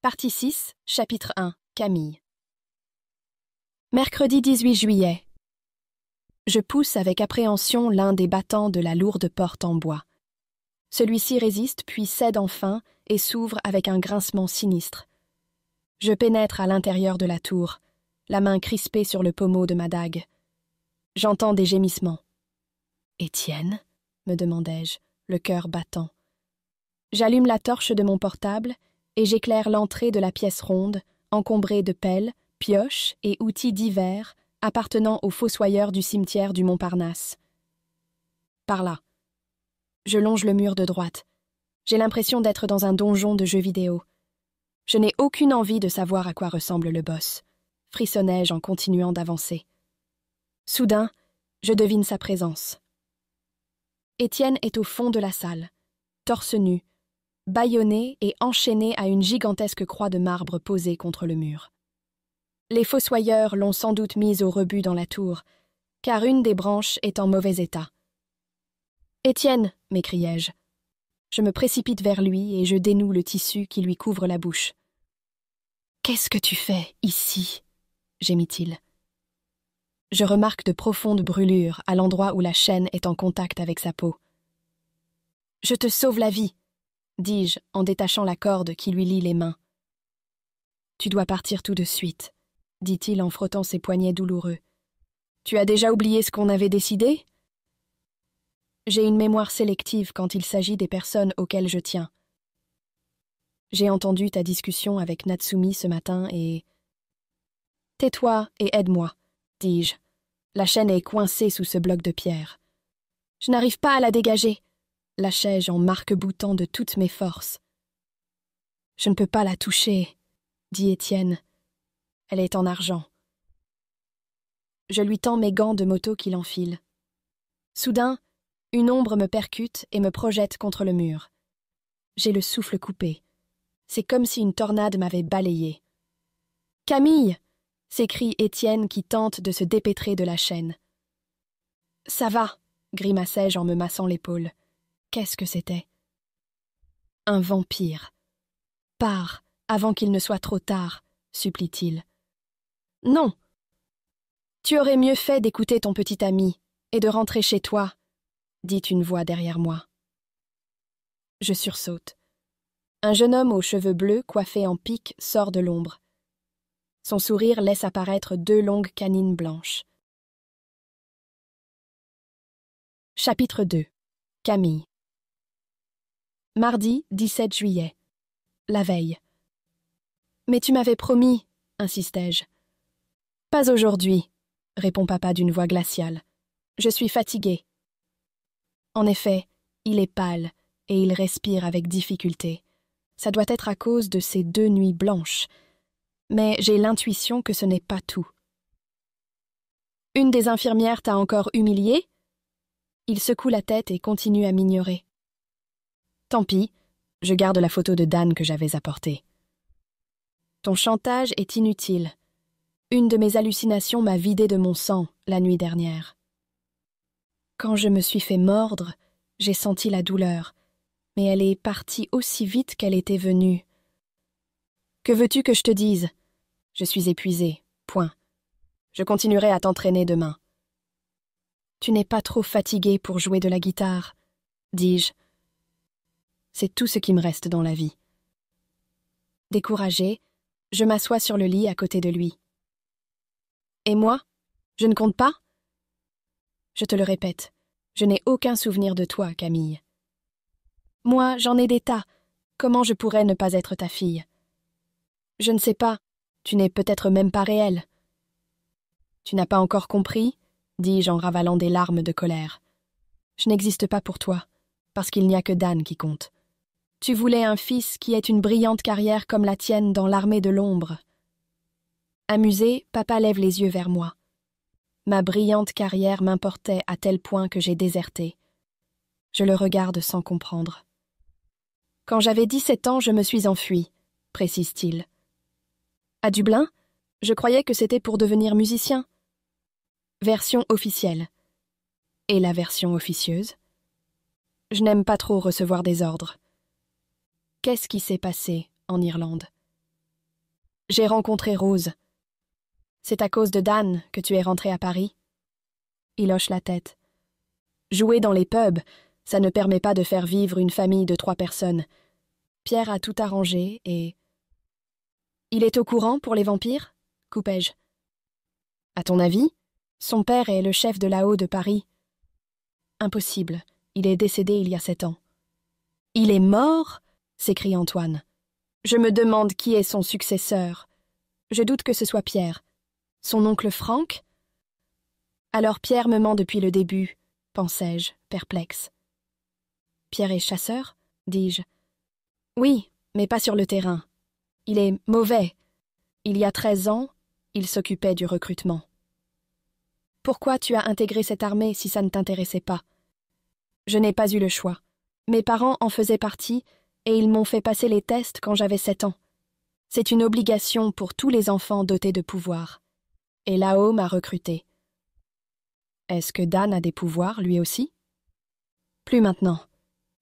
Partie 6, chapitre 1, Camille. Mercredi 18 juillet. Je pousse avec appréhension l'un des battants de la lourde porte en bois. Celui-ci résiste puis cède enfin et s'ouvre avec un grincement sinistre. Je pénètre à l'intérieur de la tour, la main crispée sur le pommeau de ma dague. J'entends des gémissements. « Étienne ?» me demandai-je, le cœur battant. J'allume la torche de mon portable et j'éclaire l'entrée de la pièce ronde, encombrée de pelles, pioches et outils divers appartenant aux fossoyeurs du cimetière du Montparnasse. Par là. Je longe le mur de droite. J'ai l'impression d'être dans un donjon de jeux vidéo. Je n'ai aucune envie de savoir à quoi ressemble le boss, frissonnai-je en continuant d'avancer. Soudain, je devine sa présence. Étienne est au fond de la salle, torse nu, bâillonné et enchaîné à une gigantesque croix de marbre posée contre le mur. Les fossoyeurs l'ont sans doute mise au rebut dans la tour, car une des branches est en mauvais état. « Étienne !» m'écriai-je. Je me précipite vers lui et je dénoue le tissu qui lui couvre la bouche. « Qu'est-ce que tu fais ici ?» gémit-il. Je remarque de profondes brûlures à l'endroit où la chaîne est en contact avec sa peau. « Je te sauve la vie !» dis-je en détachant la corde qui lui lie les mains. « Tu dois partir tout de suite », dit-il en frottant ses poignets douloureux. « Tu as déjà oublié ce qu'on avait décidé ?» J'ai une mémoire sélective quand il s'agit des personnes auxquelles je tiens. J'ai entendu ta discussion avec Natsumi ce matin et... « Tais-toi et aide-moi, dis-je. La chaîne est coincée sous ce bloc de pierre. Je n'arrive pas à la dégager, lâchai-je en m'arc-boutant de toutes mes forces. Je ne peux pas la toucher, dit Étienne. Elle est en argent. Je lui tends mes gants de moto qu'il enfile. Soudain, une ombre me percute et me projette contre le mur. J'ai le souffle coupé. C'est comme si une tornade m'avait balayé. « Camille !» s'écrie Étienne qui tente de se dépêtrer de la chaîne. « Ça va !» grimaçai-je en me massant l'épaule. Qu'est-ce que c'était ? Un vampire. « Pars, avant qu'il ne soit trop tard !» supplie-t-il. « Non ! Tu aurais mieux fait d'écouter ton petit ami et de rentrer chez toi !» dit une voix derrière moi. Je sursaute. Un jeune homme aux cheveux bleus coiffé en pique sort de l'ombre. Son sourire laisse apparaître 2 longues canines blanches. Chapitre 2. Camille. Mardi 17 juillet. La veille. « Mais tu m'avais promis, insistai-je. « Pas aujourd'hui, répond papa d'une voix glaciale. Je suis fatigué. » En effet, il est pâle et il respire avec difficulté. Ça doit être à cause de ces 2 nuits blanches. Mais j'ai l'intuition que ce n'est pas tout. « Une des infirmières t'a encore humilié ?» Il secoue la tête et continue à m'ignorer. « Tant pis, je garde la photo de Dan que j'avais apportée. »« Ton chantage est inutile. Une de mes hallucinations m'a vidé de mon sang la nuit dernière. Quand je me suis fait mordre, j'ai senti la douleur, mais elle est partie aussi vite qu'elle était venue. Que veux-tu que je te dise ? Je suis épuisée, point. Je continuerai à t'entraîner demain. »« Tu n'es pas trop fatigué pour jouer de la guitare, dis-je. C'est tout ce qui me reste dans la vie. » Découragée, je m'assois sur le lit à côté de lui. « Et moi ? Je ne compte pas ? » Je te le répète, je n'ai aucun souvenir de toi, Camille. « Moi, j'en ai des tas. Comment je pourrais ne pas être ta fille ? » « Je ne sais pas, tu n'es peut-être même pas réelle. »« Tu n'as pas encore compris ?» dis-je en ravalant des larmes de colère. « Je n'existe pas pour toi, parce qu'il n'y a que Dan qui compte. Tu voulais un fils qui ait une brillante carrière comme la tienne dans l'armée de l'ombre. » Amusé, papa lève les yeux vers moi. Ma brillante carrière m'importait à tel point que j'ai déserté. Je le regarde sans comprendre. « Quand j'avais 17 ans, je me suis enfuie, » précise-t-il. « À Dublin, je croyais que c'était pour devenir musicien. » Version officielle. Et la version officieuse ? Je n'aime pas trop recevoir des ordres. Qu'est-ce qui s'est passé en Irlande ? J'ai rencontré Rose. C'est à cause de Dan que tu es rentré à Paris? Il hoche la tête. Jouer dans les pubs, ça ne permet pas de faire vivre une famille de 3 personnes. Pierre a tout arrangé et... Il est au courant pour les vampires? Coupai-je. À ton avis? Son père est le chef de là-haut de Paris. Impossible. Il est décédé il y a 7 ans. Il est mort? S'écrie Antoine. Je me demande qui est son successeur. Je doute que ce soit Pierre. Son oncle Franck? Alors Pierre me ment depuis le début, pensai-je, perplexe. Pierre est chasseur? Dis-je. Oui, mais pas sur le terrain. Il est mauvais. Il y a 13 ans, il s'occupait du recrutement. Pourquoi tu as intégré cette armée si ça ne t'intéressait pas? Je n'ai pas eu le choix. Mes parents en faisaient partie et ils m'ont fait passer les tests quand j'avais 7 ans. C'est une obligation pour tous les enfants dotés de pouvoir. Et là-haut m'a recruté. Est-ce que Dan a des pouvoirs, lui aussi? Plus maintenant.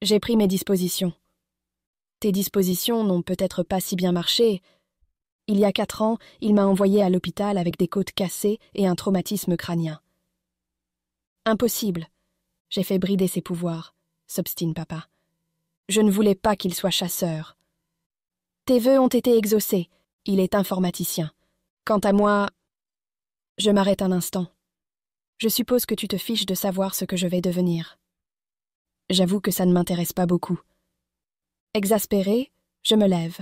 J'ai pris mes dispositions. Tes dispositions n'ont peut-être pas si bien marché. Il y a 4 ans, il m'a envoyé à l'hôpital avec des côtes cassées et un traumatisme crânien. Impossible. J'ai fait brider ses pouvoirs, s'obstine papa. Je ne voulais pas qu'il soit chasseur. Tes vœux ont été exaucés. Il est informaticien. Quant à moi... Je m'arrête un instant. Je suppose que tu te fiches de savoir ce que je vais devenir. J'avoue que ça ne m'intéresse pas beaucoup. Exaspérée, je me lève.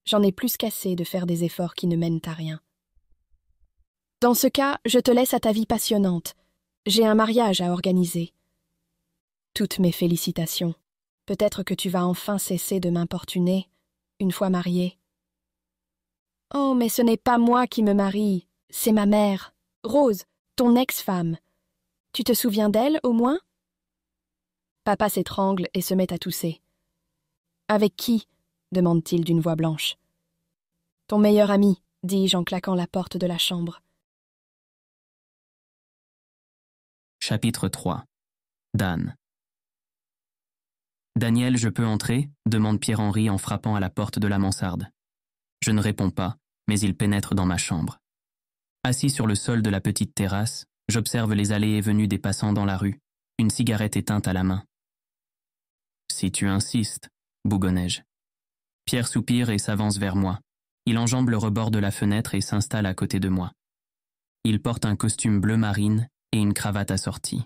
J'en ai plus qu'assez de faire des efforts qui ne mènent à rien. Dans ce cas, je te laisse à ta vie passionnante. J'ai un mariage à organiser. Toutes mes félicitations. Peut-être que tu vas enfin cesser de m'importuner, une fois mariée. Oh, mais ce n'est pas moi qui me marie, c'est ma mère, Rose, ton ex-femme. Tu te souviens d'elle, au moins? Papa s'étrangle et se met à tousser. Avec qui? Demande-t-il d'une voix blanche. Ton meilleur ami, dis-je en claquant la porte de la chambre. Chapitre 3. Dan. Daniel, je peux entrer? Demande Pierre-Henri en frappant à la porte de la mansarde. Je ne réponds pas, mais il pénètre dans ma chambre. Assis sur le sol de la petite terrasse, j'observe les allées et venues des passants dans la rue, une cigarette éteinte à la main. Si tu insistes, bougonnai-je. Pierre soupire et s'avance vers moi. Il enjambe le rebord de la fenêtre et s'installe à côté de moi. Il porte un costume bleu marine et une cravate assortie.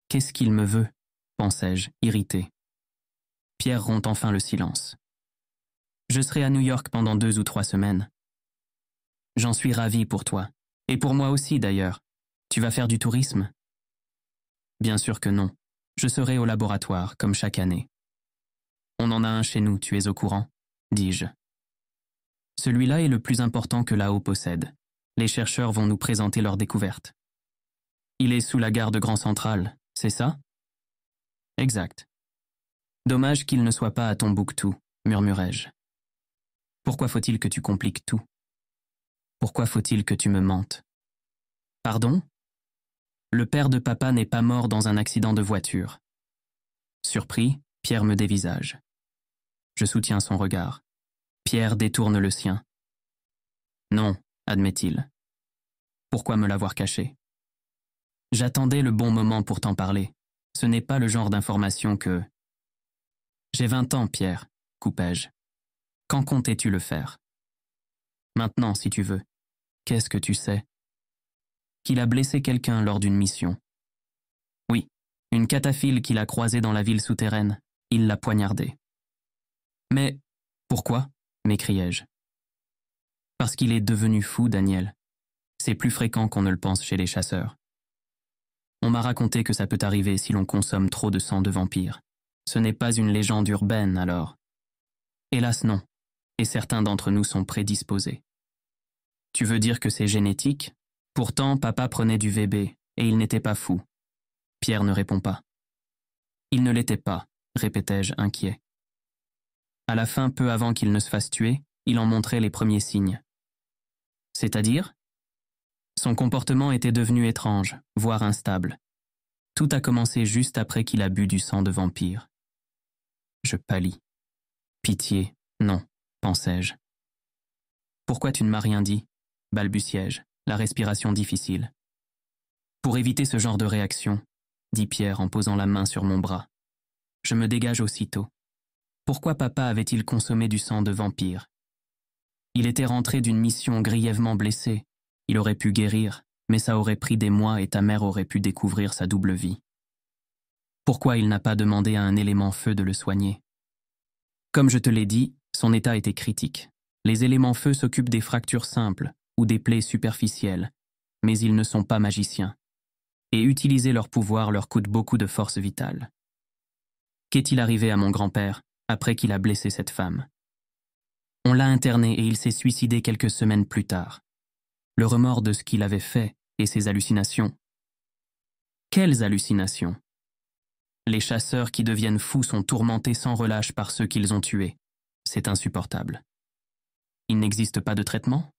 Qu'est-ce qu'il me veut? Pensai-je, irrité. Pierre rompt enfin le silence. Je serai à New York pendant 2 ou 3 semaines. J'en suis ravi pour toi. Et pour moi aussi d'ailleurs. Tu vas faire du tourisme? Bien sûr que non. Je serai au laboratoire, comme chaque année. On en a un chez nous, tu es au courant? Dis-je. Celui-là est le plus important que là-haut possède. Les chercheurs vont nous présenter leurs découvertes. Il est sous la gare de Grand Central, c'est ça? Exact. Dommage qu'il ne soit pas à Tombouctou, murmurai-je. Pourquoi faut-il que tu compliques tout? Pourquoi faut-il que tu me mentes? Pardon? Le père de papa n'est pas mort dans un accident de voiture. Surpris, Pierre me dévisage. Je soutiens son regard. Pierre détourne le sien. Non, admet-il. Pourquoi me l'avoir caché? J'attendais le bon moment pour t'en parler. Ce n'est pas le genre d'information que... J'ai 20 ans, Pierre, coupai-je. Quand comptais-tu le faire? Maintenant, si tu veux. Qu'est-ce que tu sais? Qu'il a blessé quelqu'un lors d'une mission. Oui, une cataphile qu'il a croisée dans la ville souterraine. Il l'a poignardée. Mais pourquoi? M'écriai-je. Parce qu'il est devenu fou, Daniel. C'est plus fréquent qu'on ne le pense chez les chasseurs. On m'a raconté que ça peut arriver si l'on consomme trop de sang de vampire. Ce n'est pas une légende urbaine, alors. Hélas non, et certains d'entre nous sont prédisposés. Tu veux dire que c'est génétique? Pourtant, papa prenait du VB, et il n'était pas fou. Pierre ne répond pas. Il ne l'était pas, répétai-je inquiet. À la fin, peu avant qu'il ne se fasse tuer, il en montrait les premiers signes. C'est-à-dire? Son comportement était devenu étrange, voire instable. Tout a commencé juste après qu'il a bu du sang de vampire. Je pâlis. Pitié, non, pensai-je. Pourquoi tu ne m'as rien dit » balbutiai-je, la respiration difficile. « Pour éviter ce genre de réaction, » dit Pierre en posant la main sur mon bras. Je me dégage aussitôt. Pourquoi papa avait-il consommé du sang de vampire? Il était rentré d'une mission grièvement blessé. Il aurait pu guérir, mais ça aurait pris des mois et ta mère aurait pu découvrir sa double vie. Pourquoi il n'a pas demandé à un élément feu de le soigner? Comme je te l'ai dit, son état était critique. Les éléments feu s'occupent des fractures simples ou des plaies superficielles, mais ils ne sont pas magiciens. Et utiliser leur pouvoir leur coûte beaucoup de force vitale. Qu'est-il arrivé à mon grand-père après qu'il a blessé cette femme? On l'a interné et il s'est suicidé quelques semaines plus tard. Le remords de ce qu'il avait fait et ses hallucinations. Quelles hallucinations? Les chasseurs qui deviennent fous sont tourmentés sans relâche par ceux qu'ils ont tués. C'est insupportable. Il n'existe pas de traitement?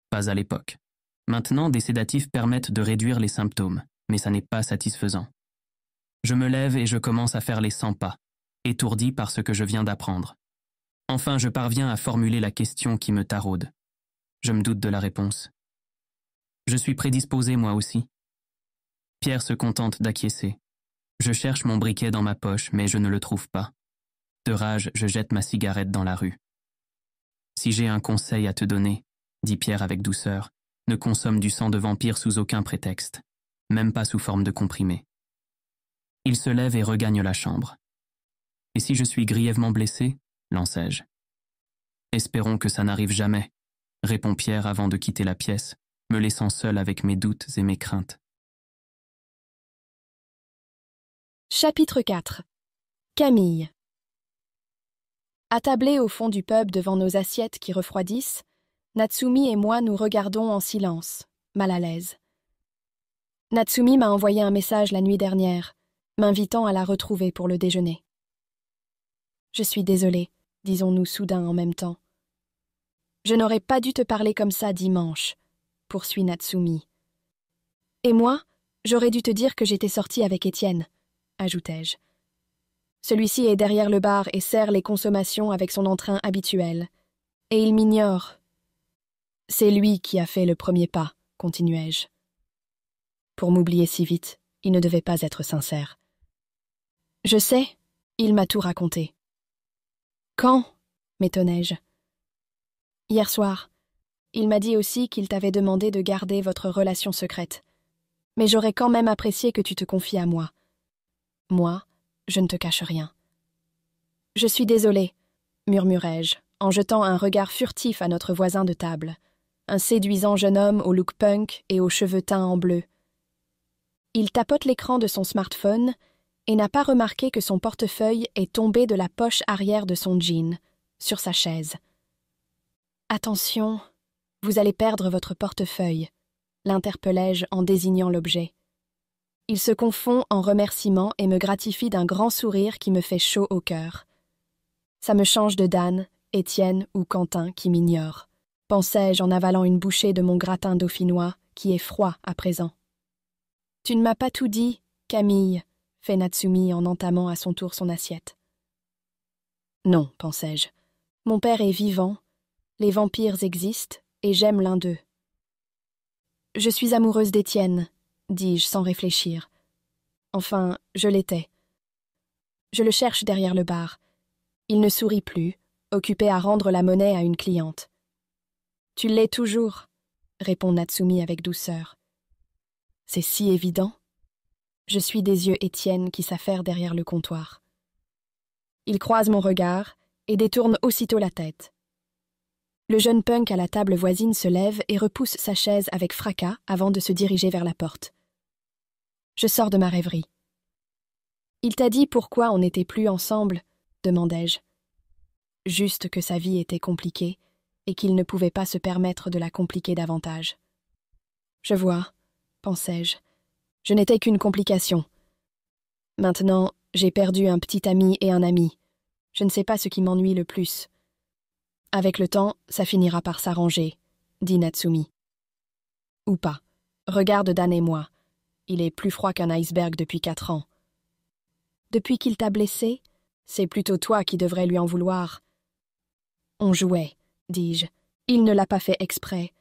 Pas à l'époque. Maintenant, des sédatifs permettent de réduire les symptômes, mais ça n'est pas satisfaisant. Je me lève et je commence à faire les 100 pas, étourdi par ce que je viens d'apprendre. Enfin, je parviens à formuler la question qui me taraude. Je me doute de la réponse. Je suis prédisposé moi aussi. Pierre se contente d'acquiescer. Je cherche mon briquet dans ma poche, mais je ne le trouve pas. De rage, je jette ma cigarette dans la rue. Si j'ai un conseil à te donner, dit Pierre avec douceur, ne consomme du sang de vampire sous aucun prétexte, même pas sous forme de comprimé. Il se lève et regagne la chambre. Et si je suis grièvement blessé, lançai-je. Espérons que ça n'arrive jamais, répond Pierre avant de quitter la pièce, me laissant seul avec mes doutes et mes craintes. Chapitre 4. Camille. Attablés au fond du pub devant nos assiettes qui refroidissent, Natsumi et moi nous regardons en silence, mal à l'aise. Natsumi m'a envoyé un message la nuit dernière, m'invitant à la retrouver pour le déjeuner. Je suis désolée, disons-nous soudain en même temps. Je n'aurais pas dû te parler comme ça dimanche, poursuit Natsumi. Et moi, j'aurais dû te dire que j'étais sortie avec Étienne, ajoutai-je. Celui-ci est derrière le bar et sert les consommations avec son entrain habituel. Et il m'ignore. C'est lui qui a fait le premier pas, continuai-je. Pour m'oublier si vite, il ne devait pas être sincère. Je sais, il m'a tout raconté. Quand? M'étonnai-je. Hier soir. Il m'a dit aussi qu'il t'avait demandé de garder votre relation secrète. Mais j'aurais quand même apprécié que tu te confies à moi. Moi, je ne te cache rien. Je suis désolée, murmurai-je, en jetant un regard furtif à notre voisin de table, un séduisant jeune homme au look punk et aux cheveux teints en bleu. Il tapote l'écran de son smartphone et n'a pas remarqué que son portefeuille est tombé de la poche arrière de son jean, sur sa chaise. « Attention, vous allez perdre votre portefeuille », l'interpellai-je en désignant l'objet. Il se confond en remerciements et me gratifie d'un grand sourire qui me fait chaud au cœur. Ça me change de Dan, Étienne ou Quentin qui m'ignorent, pensai-je en avalant une bouchée de mon gratin dauphinois qui est froid à présent. Tu ne m'as pas tout dit, Camille, fait Natsumi en entamant à son tour son assiette. Non, pensai-je. Mon père est vivant, les vampires existent et j'aime l'un d'eux. Je suis amoureuse d'Étienne, dis-je sans réfléchir. Enfin, je l'étais. Je le cherche derrière le bar. Il ne sourit plus, occupé à rendre la monnaie à une cliente. Tu l'es toujours, répond Natsumi avec douceur. C'est si évident. Je suis des yeux Étienne qui s'affairent derrière le comptoir. Il croise mon regard et détourne aussitôt la tête. Le jeune punk à la table voisine se lève et repousse sa chaise avec fracas avant de se diriger vers la porte. Je sors de ma rêverie. « Il t'a dit pourquoi on n'était plus ensemble ?» demandai-je. Juste que sa vie était compliquée et qu'il ne pouvait pas se permettre de la compliquer davantage. Je vois, pensai-je. Je n'étais qu'une complication. Maintenant, j'ai perdu un petit ami et un ami. Je ne sais pas ce qui m'ennuie le plus. Avec le temps, ça finira par s'arranger, dit Natsumi. Ou pas. Regarde Dan et moi. Il est plus froid qu'un iceberg depuis 4 ans. Depuis qu'il t'a blessé, c'est plutôt toi qui devrais lui en vouloir. On jouait, dis-je. Il ne l'a pas fait exprès.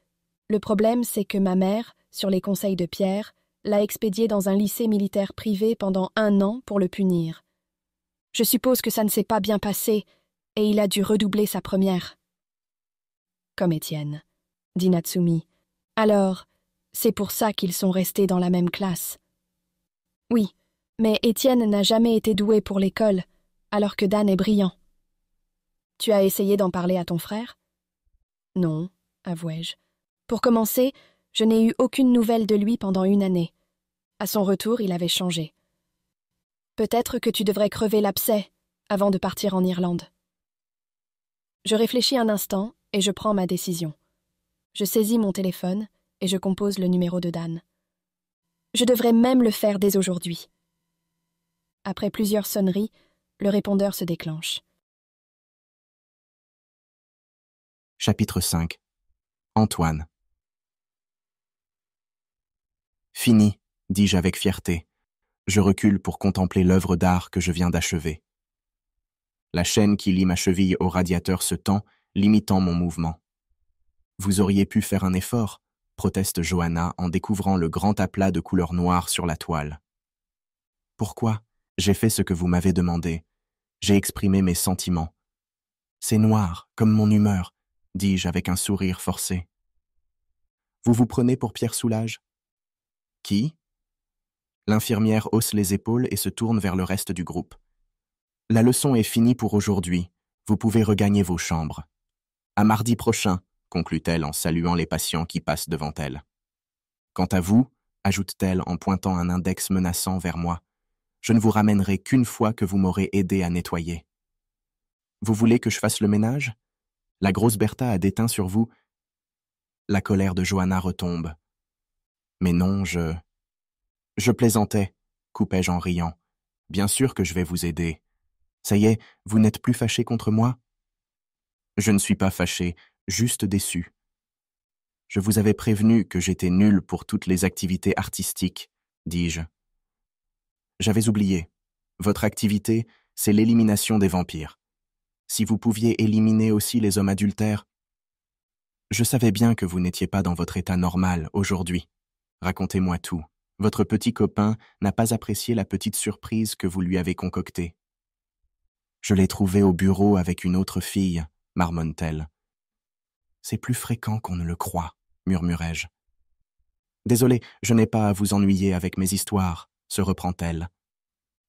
Le problème, c'est que ma mère, sur les conseils de Pierre, l'a expédié dans un lycée militaire privé pendant 1 an pour le punir. Je suppose que ça ne s'est pas bien passé, et il a dû redoubler sa première. Comme Étienne, dit Natsumi. Alors, c'est pour ça qu'ils sont restés dans la même classe. Oui, mais Étienne n'a jamais été doué pour l'école, alors que Dan est brillant. Tu as essayé d'en parler à ton frère? Non, avouai-je. Pour commencer, je n'ai eu aucune nouvelle de lui pendant 1 année. À son retour, il avait changé. Peut-être que tu devrais crever l'abcès avant de partir en Irlande. Je réfléchis un instant et je prends ma décision. Je saisis mon téléphone et je compose le numéro de Dan. Je devrais même le faire dès aujourd'hui. Après plusieurs sonneries, le répondeur se déclenche. Chapitre 5. Antoine. Fini, dis-je avec fierté. Je recule pour contempler l'œuvre d'art que je viens d'achever. La chaîne qui lie ma cheville au radiateur se tend, limitant mon mouvement. Vous auriez pu faire un effort, proteste Johanna en découvrant le grand aplat de couleur noire sur la toile. Pourquoi? J'ai fait ce que vous m'avez demandé. J'ai exprimé mes sentiments. C'est noir, comme mon humeur, dis-je avec un sourire forcé. Vous vous prenez pour Pierre Soulages? Qui? L'infirmière hausse les épaules et se tourne vers le reste du groupe. La leçon est finie pour aujourd'hui. Vous pouvez regagner vos chambres. À mardi prochain, conclut-elle en saluant les patients qui passent devant elle. Quant à vous, ajoute-t-elle en pointant un index menaçant vers moi, je ne vous ramènerai qu'une fois que vous m'aurez aidé à nettoyer. Vous voulez que je fasse le ménage? La grosse Bertha a déteint sur vous. La colère de Johanna retombe. Mais non, Je plaisantais, coupai-je en riant. Bien sûr que je vais vous aider. Ça y est, vous n'êtes plus fâché contre moi? Je ne suis pas fâché, juste déçu. Je vous avais prévenu que j'étais nul pour toutes les activités artistiques, dis-je. J'avais oublié. Votre activité, c'est l'élimination des vampires. Si vous pouviez éliminer aussi les hommes adultères... Je savais bien que vous n'étiez pas dans votre état normal aujourd'hui. Racontez-moi tout. Votre petit copain n'a pas apprécié la petite surprise que vous lui avez concoctée. Je l'ai trouvé au bureau avec une autre fille, marmonne-t-elle. C'est plus fréquent qu'on ne le croit, murmurai-je. Désolé, je n'ai pas à vous ennuyer avec mes histoires, se reprend-elle.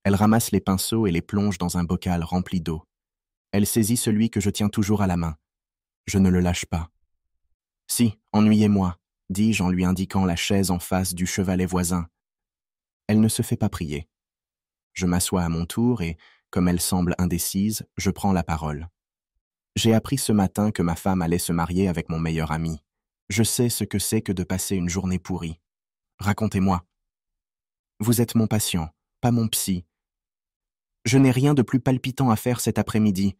Elle ramasse les pinceaux et les plonge dans un bocal rempli d'eau. Elle saisit celui que je tiens toujours à la main. Je ne le lâche pas. Si, ennuyez-moi, dis-je en lui indiquant la chaise en face du chevalet voisin. Elle ne se fait pas prier. Je m'assois à mon tour et, comme elle semble indécise, je prends la parole. J'ai appris ce matin que ma femme allait se marier avec mon meilleur ami. Je sais ce que c'est que de passer une journée pourrie. Racontez-moi. Vous êtes mon patient, pas mon psy. Je n'ai rien de plus palpitant à faire cet après-midi.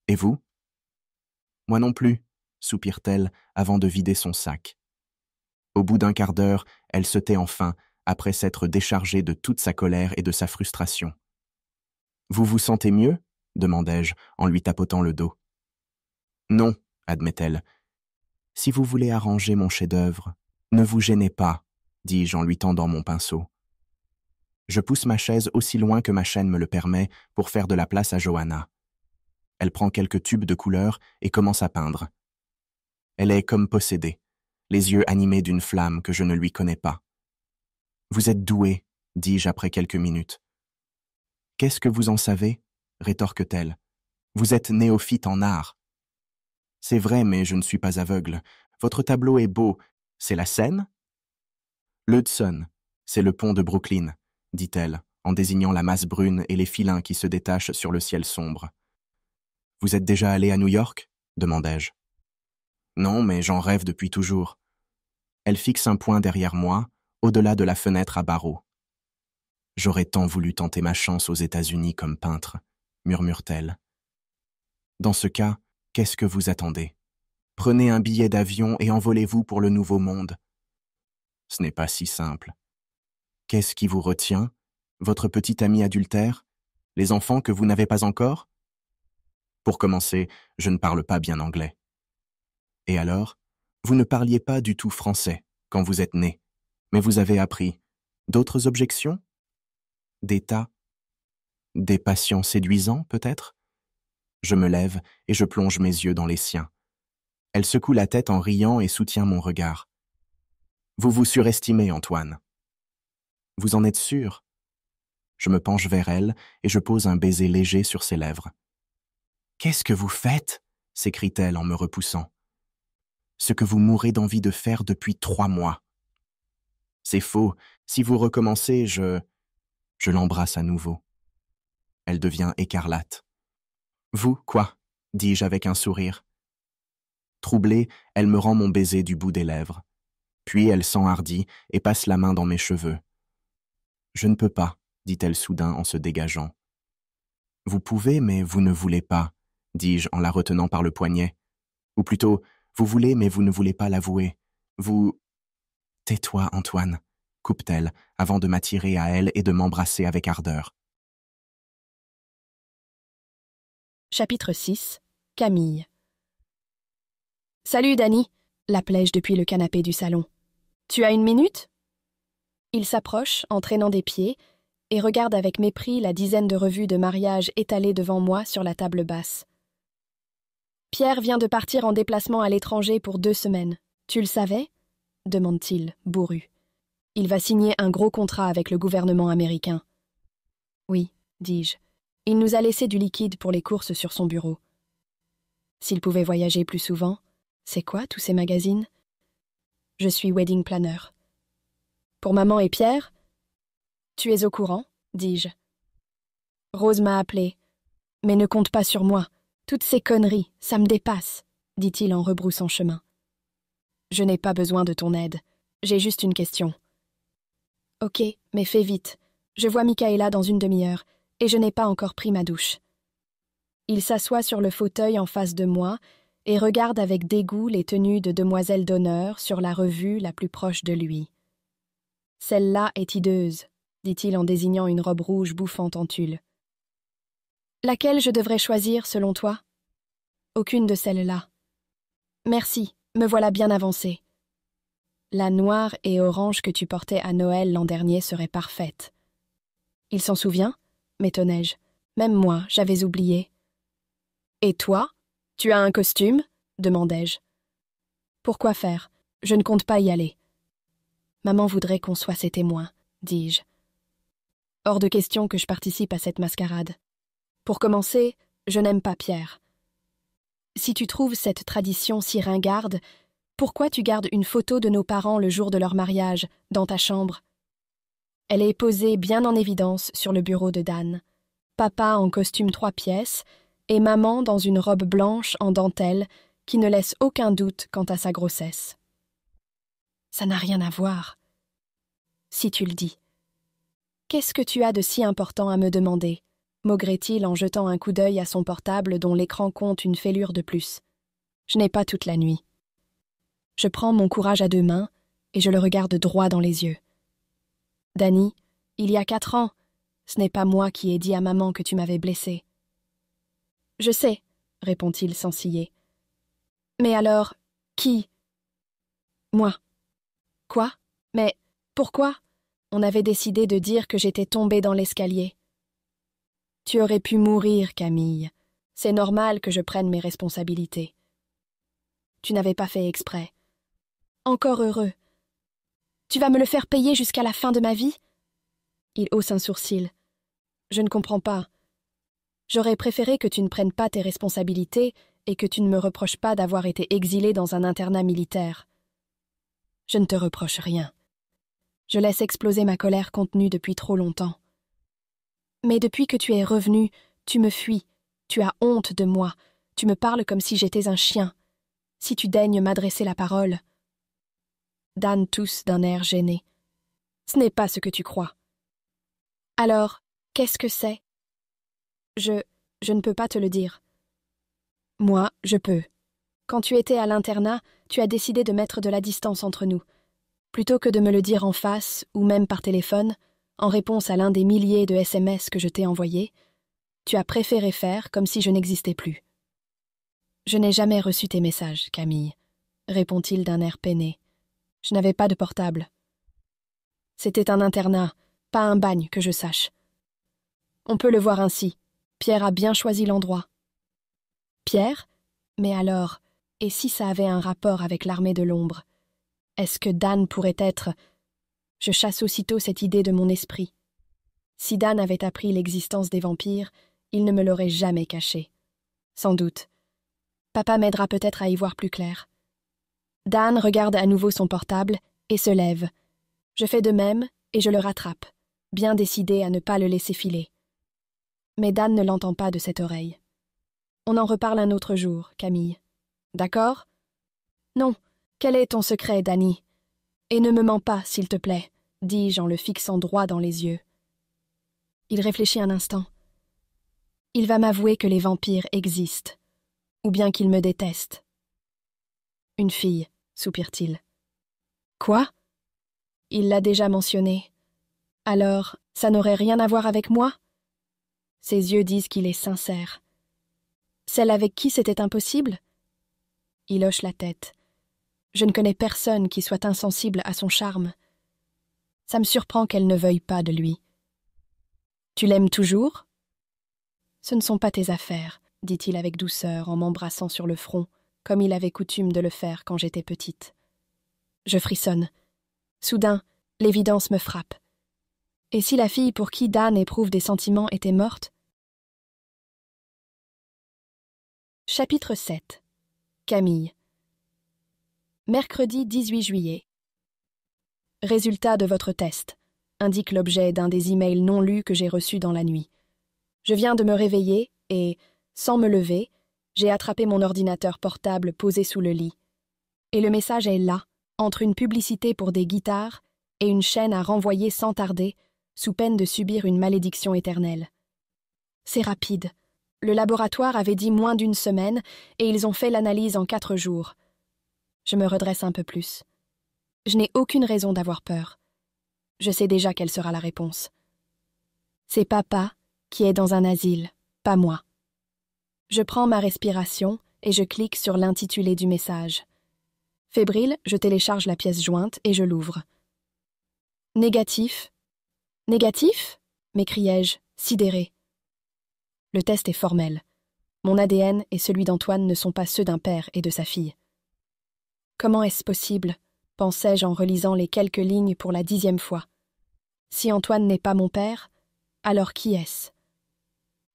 Et vous? Moi non plus, soupire-t-elle avant de vider son sac. Au bout d'un quart d'heure, elle se tait enfin, après s'être déchargée de toute sa colère et de sa frustration. Vous vous sentez mieux? Demandai-je en lui tapotant le dos. Non, admet-elle. Si vous voulez arranger mon chef-d'œuvre, ne vous gênez pas, dis-je en lui tendant mon pinceau. Je pousse ma chaise aussi loin que ma chaîne me le permet pour faire de la place à Johanna. Elle prend quelques tubes de couleur et commence à peindre. Elle est comme possédée, les yeux animés d'une flamme que je ne lui connais pas. Vous êtes doué, dis-je après quelques minutes. Qu'est-ce que vous en savez? Rétorque-t-elle. Vous êtes néophyte en art. C'est vrai, mais je ne suis pas aveugle. Votre tableau est beau. C'est la Seine? L'Hudson, c'est le pont de Brooklyn, dit-elle, en désignant la masse brune et les filins qui se détachent sur le ciel sombre. Vous êtes déjà allé à New York? Demandai-je. Non, mais j'en rêve depuis toujours. Elle fixe un point derrière moi, au-delà de la fenêtre à barreaux. J'aurais tant voulu tenter ma chance aux États-Unis comme peintre, murmure-t-elle. Dans ce cas, qu'est-ce que vous attendez? Prenez un billet d'avion et envolez-vous pour le Nouveau Monde. Ce n'est pas si simple. Qu'est-ce qui vous retient? Votre petit ami adultère? Les enfants que vous n'avez pas encore? Pour commencer, je ne parle pas bien anglais. Et alors, vous ne parliez pas du tout français quand vous êtes né, mais vous avez appris. D'autres objections? Des tas? Des patients séduisants, peut-être? Je me lève et je plonge mes yeux dans les siens. Elle secoue la tête en riant et soutient mon regard. Vous vous surestimez, Antoine. Vous en êtes sûr? Je me penche vers elle et je pose un baiser léger sur ses lèvres. Qu'est-ce que vous faites? S'écrie-t-elle en me repoussant. Ce que vous mourrez d'envie de faire depuis 3 mois. C'est faux. Si vous recommencez, je l'embrasse à nouveau. Elle devient écarlate. Vous, quoi? Dis-je avec un sourire. Troublée, elle me rend mon baiser du bout des lèvres. Puis elle s'enhardit et passe la main dans mes cheveux. Je ne peux pas, dit-elle soudain en se dégageant. Vous pouvez, mais vous ne voulez pas, dis-je en la retenant par le poignet. Ou plutôt, vous voulez, mais vous ne voulez pas l'avouer. Vous... Tais-toi, Antoine, coupe-t-elle, avant de m'attirer à elle et de m'embrasser avec ardeur. Chapitre 6. Camille. Salut, Dany, l'appelai-je depuis le canapé du salon. Tu as 1 minute? Il s'approche en traînant des pieds et regarde avec mépris la dizaine de revues de mariage étalées devant moi sur la table basse. Pierre vient de partir en déplacement à l'étranger pour 2 semaines. Tu le savais? Demande-t-il, bourru. Il va signer un gros contrat avec le gouvernement américain. Oui, dis-je. Il nous a laissé du liquide pour les courses sur son bureau. S'il pouvait voyager plus souvent, c'est quoi tous ces magazines? Je suis wedding planner. Pour maman et Pierre? Tu es au courant, dis-je. Rose m'a appelé. Mais ne compte pas sur moi. Toutes ces conneries, ça me dépasse, dit-il en rebroussant chemin. Je n'ai pas besoin de ton aide. J'ai juste une question. Ok, mais fais vite. Je vois Michaela dans 1 demi-heure, et je n'ai pas encore pris ma douche. Il s'assoit sur le fauteuil en face de moi et regarde avec dégoût les tenues de demoiselles d'honneur sur la revue la plus proche de lui. Celle-là est hideuse, dit-il en désignant une robe rouge bouffante en tulle. Laquelle je devrais choisir, selon toi? Aucune de celles-là. Merci, me voilà bien avancée. La noire et orange que tu portais à Noël l'an dernier serait parfaite. Il s'en souvient? M'étonnai-je. Même moi, j'avais oublié. Et toi? Tu as un costume? Demandai-je. Pourquoi faire? Je ne compte pas y aller. Maman voudrait qu'on soit ses témoins, dis-je. Hors de question que je participe à cette mascarade. Pour commencer, je n'aime pas Pierre. Si tu trouves cette tradition si ringarde, pourquoi tu gardes une photo de nos parents le jour de leur mariage, dans ta chambre? Elle est posée bien en évidence sur le bureau de Dan. Papa en costume 3 pièces et maman dans une robe blanche en dentelle qui ne laisse aucun doute quant à sa grossesse. Ça n'a rien à voir. Si tu le dis. Qu'est-ce que tu as de si important à me demander? Maugrait-il en jetant un coup d'œil à son portable dont l'écran compte une fêlure de plus. Je n'ai pas toute la nuit. Je prends mon courage à 2 mains et je le regarde droit dans les yeux. Dany, il y a 4 ans, ce n'est pas moi qui ai dit à maman que tu m'avais blessée. Je sais, répond-il sans ciller. Mais alors, qui? Moi. Quoi? Mais pourquoi? On avait décidé de dire que j'étais tombée dans l'escalier. Tu aurais pu mourir, Camille. C'est normal que je prenne mes responsabilités. Tu n'avais pas fait exprès. Encore heureux. Tu vas me le faire payer jusqu'à la fin de ma vie? Il hausse un sourcil. Je ne comprends pas. J'aurais préféré que tu ne prennes pas tes responsabilités et que tu ne me reproches pas d'avoir été exilé dans un internat militaire. Je ne te reproche rien. Je laisse exploser ma colère contenue depuis trop longtemps. Mais depuis que tu es revenu, tu me fuis, tu as honte de moi, tu me parles comme si j'étais un chien. Si tu daignes m'adresser la parole. Dan tousse d'un air gêné. Ce n'est pas ce que tu crois. Alors, qu'est-ce que c'est? Je ne peux pas te le dire. Moi, je peux. Quand tu étais à l'internat, tu as décidé de mettre de la distance entre nous. Plutôt que de me le dire en face, ou même par téléphone, en réponse à l'un des milliers de SMS que je t'ai envoyés, tu as préféré faire comme si je n'existais plus. Je n'ai jamais reçu tes messages, Camille. répond-il d'un air peiné. Je n'avais pas de portable. C'était un internat, pas un bagne que je sache. On peut le voir ainsi. Pierre a bien choisi l'endroit. Pierre? Mais alors, et si ça avait un rapport avec l'armée de l'ombre? Est-ce que Dan pourrait être... Je chasse aussitôt cette idée de mon esprit. Si Dan avait appris l'existence des vampires, il ne me l'aurait jamais cachée. Sans doute. Papa m'aidera peut-être à y voir plus clair. Dan regarde à nouveau son portable et se lève. Je fais de même et je le rattrape, bien décidé à ne pas le laisser filer. Mais Dan ne l'entend pas de cette oreille. On en reparle un autre jour, Camille. D'accord? Non. Quel est ton secret, Danny? Et ne me mens pas, s'il te plaît, dis-je en le fixant droit dans les yeux. Il réfléchit un instant. Il va m'avouer que les vampires existent, ou bien qu'il me déteste. Une fille, soupire-t-il. Quoi? Il l'a déjà mentionné. Alors, ça n'aurait rien à voir avec moi? Ses yeux disent qu'il est sincère. Celle avec qui c'était impossible? Il hoche la tête. Je ne connais personne qui soit insensible à son charme. Ça me surprend qu'elle ne veuille pas de lui. Tu l'aimes toujours? Ce ne sont pas tes affaires, dit-il avec douceur en m'embrassant sur le front, comme il avait coutume de le faire quand j'étais petite. Je frissonne. Soudain, l'évidence me frappe. Et si la fille pour qui Dan éprouve des sentiments était morte? Chapitre 7. Camille. Mercredi 18 juillet. Résultat de votre test, indique l'objet d'un des emails non lus que j'ai reçus dans la nuit. Je viens de me réveiller et, sans me lever, j'ai attrapé mon ordinateur portable posé sous le lit. Et le message est là, entre une publicité pour des guitares et une chaîne à renvoyer sans tarder, sous peine de subir une malédiction éternelle. C'est rapide. Le laboratoire avait dit moins d'une semaine et ils ont fait l'analyse en 4 jours. Je me redresse un peu plus. Je n'ai aucune raison d'avoir peur. Je sais déjà quelle sera la réponse. C'est papa qui est dans un asile, pas moi. Je prends ma respiration et je clique sur l'intitulé du message. Fébrile, je télécharge la pièce jointe et je l'ouvre. Négatif. Négatif? M'écriai-je, sidéré. Le test est formel. Mon ADN et celui d'Antoine ne sont pas ceux d'un père et de sa fille. Comment est-ce possible? Pensais-je en relisant les quelques lignes pour la 10e fois. Si Antoine n'est pas mon père, alors qui est-ce?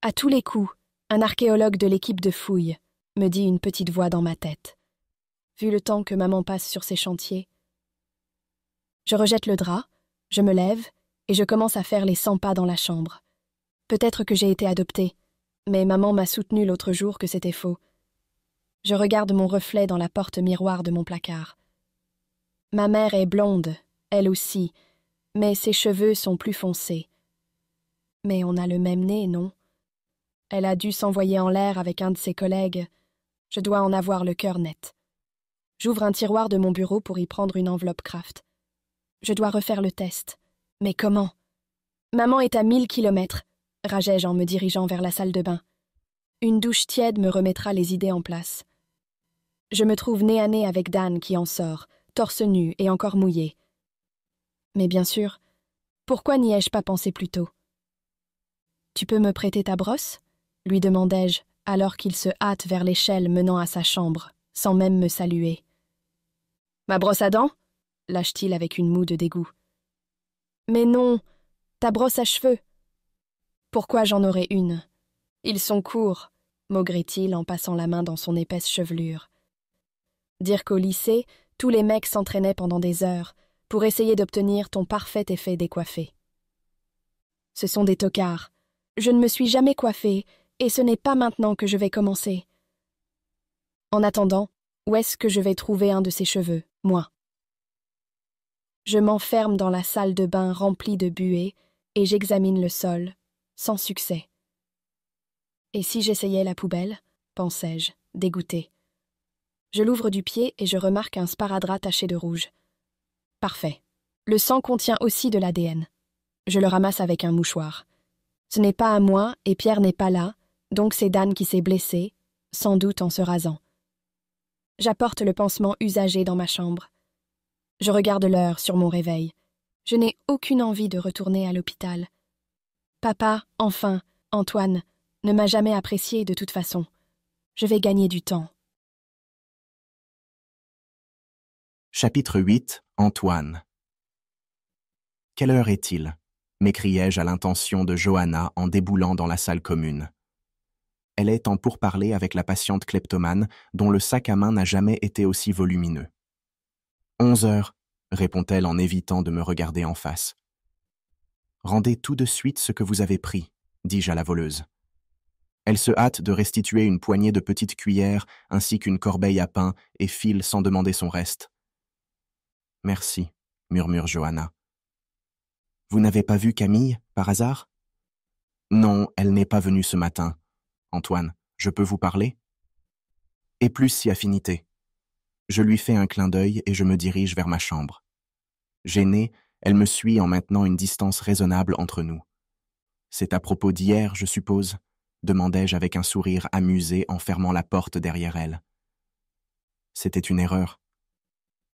À tous les coups, un archéologue de l'équipe de fouilles, me dit une petite voix dans ma tête. Vu le temps que maman passe sur ses chantiers. Je rejette le drap, je me lève et je commence à faire les 100 pas dans la chambre. Peut-être que j'ai été adoptée, mais maman m'a soutenue l'autre jour que c'était faux. Je regarde mon reflet dans la porte-miroir de mon placard. Ma mère est blonde, elle aussi, mais ses cheveux sont plus foncés. Mais on a le même nez, non? Elle a dû s'envoyer en l'air avec un de ses collègues. Je dois en avoir le cœur net. J'ouvre un tiroir de mon bureau pour y prendre une enveloppe Kraft. Je dois refaire le test. Mais comment? Maman est à 1000 kilomètres, rageai-je en me dirigeant vers la salle de bain. Une douche tiède me remettra les idées en place. Je me trouve nez à nez avec Dan qui en sort, torse nu et encore mouillé. Mais bien sûr, pourquoi n'y ai-je pas pensé plus tôt? Tu peux me prêter ta brosse? Lui demandai-je, alors qu'il se hâte vers l'échelle menant à sa chambre, sans même me saluer. Ma brosse à dents? Lâche-t-il avec une moue de dégoût. Mais non, ta brosse à cheveux. Pourquoi j'en aurais une? Ils sont courts, maugrait-il en passant la main dans son épaisse chevelure. Dire qu'au lycée, tous les mecs s'entraînaient pendant des heures pour essayer d'obtenir ton parfait effet décoiffé. Ce sont des tocards. Je ne me suis jamais coiffée, et ce n'est pas maintenant que je vais commencer. En attendant, où est-ce que je vais trouver un de ces cheveux, moi? Je m'enferme dans la salle de bain remplie de buée et j'examine le sol, sans succès. Et si j'essayais la poubelle? Pensais-je, dégoûté. Je l'ouvre du pied et je remarque un sparadrap taché de rouge. Parfait. Le sang contient aussi de l'ADN. Je le ramasse avec un mouchoir. Ce n'est pas à moi et Pierre n'est pas là, donc c'est Dan qui s'est blessé, sans doute en se rasant. J'apporte le pansement usagé dans ma chambre. Je regarde l'heure sur mon réveil. Je n'ai aucune envie de retourner à l'hôpital. Papa, enfin, Antoine, ne m'a jamais appréciée de toute façon. Je vais gagner du temps. Chapitre 8. Antoine. Quelle heure est-il? M'écriai-je à l'intention de Johanna en déboulant dans la salle commune. Elle est en pourparlers avec la patiente kleptomane dont le sac à main n'a jamais été aussi volumineux. 11 heures, répond-elle en évitant de me regarder en face. Rendez tout de suite ce que vous avez pris, dis-je à la voleuse. Elle se hâte de restituer une poignée de petites cuillères ainsi qu'une corbeille à pain et file sans demander son reste. Merci, murmure Johanna. Vous n'avez pas vu Camille, par hasard? Non, elle n'est pas venue ce matin. Antoine, je peux vous parler? Et plus si affinité. Je lui fais un clin d'œil et je me dirige vers ma chambre. Gênée, elle me suit en maintenant une distance raisonnable entre nous. C'est à propos d'hier, je suppose, demandai-je avec un sourire amusé en fermant la porte derrière elle. C'était une erreur.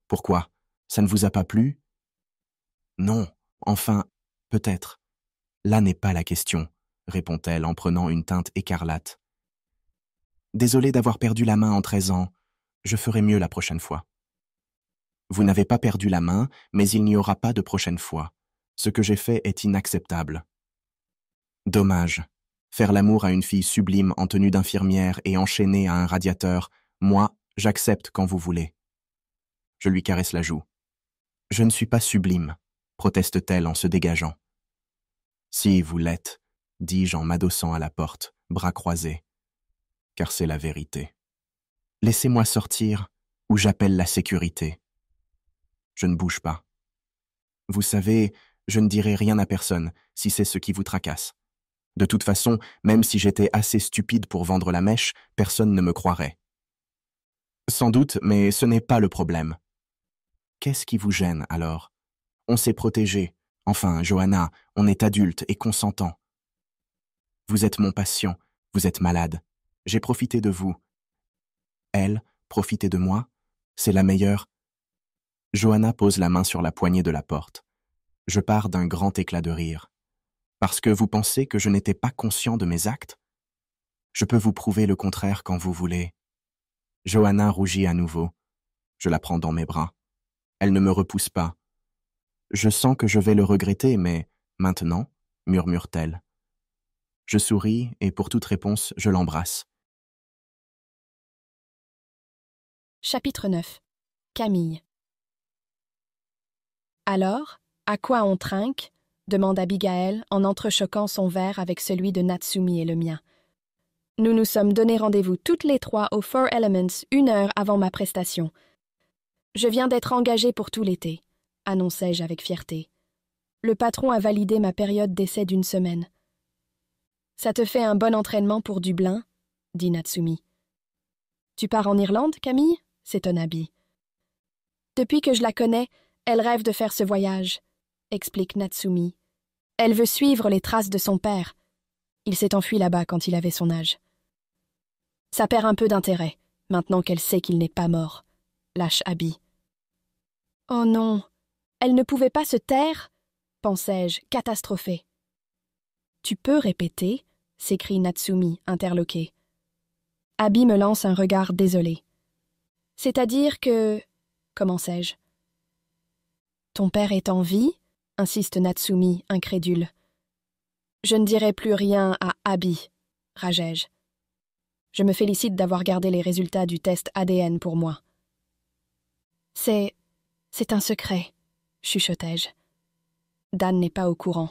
Pourquoi? Ça ne vous a pas plu? Non, enfin, peut-être. Là n'est pas la question, répond-elle en prenant une teinte écarlate. Désolée d'avoir perdu la main en 13 ans, je ferai mieux la prochaine fois. Vous n'avez pas perdu la main, mais il n'y aura pas de prochaine fois. Ce que j'ai fait est inacceptable. Dommage. Faire l'amour à une fille sublime en tenue d'infirmière et enchaînée à un radiateur, moi, j'accepte quand vous voulez. Je lui caresse la joue. Je ne suis pas sublime, proteste-t-elle en se dégageant. Si vous l'êtes, dis-je en m'adossant à la porte, bras croisés. Car c'est la vérité. Laissez-moi sortir, ou j'appelle la sécurité. Je ne bouge pas. Vous savez, je ne dirai rien à personne, si c'est ce qui vous tracasse. De toute façon, même si j'étais assez stupide pour vendre la mèche, personne ne me croirait. Sans doute, mais ce n'est pas le problème. Qu'est-ce qui vous gêne, alors? On s'est protégé. Enfin, Johanna, on est adulte et consentant. Vous êtes mon patient, vous êtes malade. J'ai profité de vous. Elle, profiter de moi? C'est la meilleure. Johanna pose la main sur la poignée de la porte. Je pars d'un grand éclat de rire. Parce que vous pensez que je n'étais pas conscient de mes actes? Je peux vous prouver le contraire quand vous voulez. Johanna rougit à nouveau. Je la prends dans mes bras. Elle ne me repousse pas. Je sens que je vais le regretter, mais maintenant, murmure-t-elle. Je souris et pour toute réponse, je l'embrasse. Chapitre 9. Camille. Alors, à quoi on trinque? Demande Abigail en entrechoquant son verre avec celui de Natsumi et le mien. Nous nous sommes donné rendez-vous toutes les trois au Four Elements 1 heure avant ma prestation. Je viens d'être engagée pour tout l'été, annonçai-je avec fierté. Le patron a validé ma période d'essai d'1 semaine. Ça te fait un bon entraînement pour Dublin? Dit Natsumi. Tu pars en Irlande, Camille? S'étonna Abby. Depuis que je la connais, elle rêve de faire ce voyage, explique Natsumi. Elle veut suivre les traces de son père. Il s'est enfui là-bas quand il avait son âge. Ça perd un peu d'intérêt, maintenant qu'elle sait qu'il n'est pas mort, lâche Abby. Oh non, elle ne pouvait pas se taire, pensai-je, catastrophée. Tu peux répéter, s'écrie Natsumi, interloqué. Abby me lance un regard désolé. C'est-à-dire que... commençai-je. Ton père est en vie? Insiste Natsumi, incrédule. Je ne dirai plus rien à Abby, rageai-je. Je me félicite d'avoir gardé les résultats du test ADN pour moi. C'est un secret, chuchotai-je. Dan n'est pas au courant.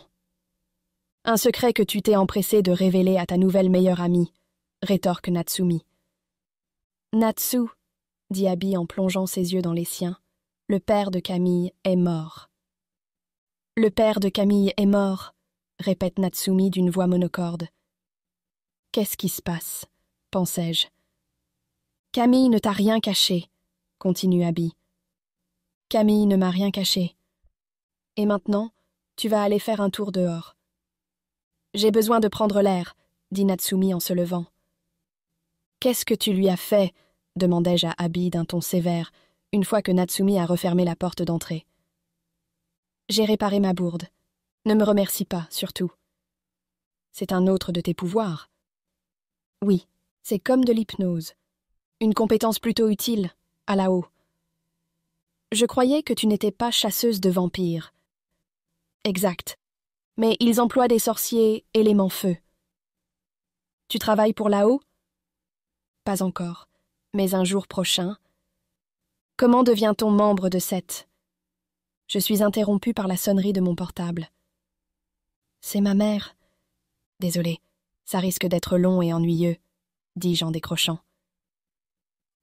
Un secret que tu t'es empressé de révéler à ta nouvelle meilleure amie, rétorque Natsumi. Natsu, dit Abby en plongeant ses yeux dans les siens, le père de Camille est mort. Le père de Camille est mort, répète Natsumi d'une voix monocorde. Qu'est-ce qui se passe? Pensai-je. Camille ne t'a rien caché, continue Abby. Camille ne m'a rien caché. Et maintenant, tu vas aller faire un tour dehors. J'ai besoin de prendre l'air, dit Natsumi en se levant. Qu'est-ce que tu lui as fait? demandai-je à Abby d'un ton sévère, une fois que Natsumi a refermé la porte d'entrée. J'ai réparé ma bourde. Ne me remercie pas, surtout. C'est un autre de tes pouvoirs. Oui, c'est comme de l'hypnose. Une compétence plutôt utile, à la haut. Je croyais que tu n'étais pas chasseuse de vampires. Exact. Mais ils emploient des sorciers élément feu. Tu travailles pour là-haut? Pas encore, mais un jour prochain. Comment devient-on membre de cette? Je suis interrompue par la sonnerie de mon portable. C'est ma mère. Désolée, ça risque d'être long et ennuyeux, dis-je en décrochant.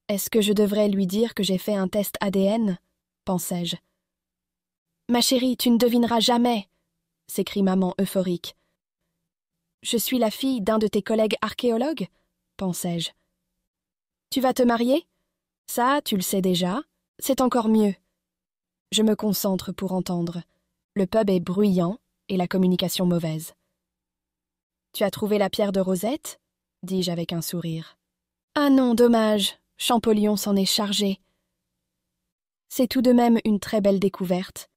Est-ce que je devrais lui dire que j'ai fait un test ADN? Pensai-je. Ma chérie, tu ne devineras jamais, s'écrie maman euphorique. Je suis la fille d'un de tes collègues archéologues? Pensai-je. Tu vas te marier? Ça, tu le sais déjà. C'est encore mieux. Je me concentre pour entendre. Le pub est bruyant et la communication mauvaise. Tu as trouvé la pierre de Rosette? Dis-je avec un sourire. Ah non, dommage. Champollion s'en est chargé. C'est tout de même une très belle découverte.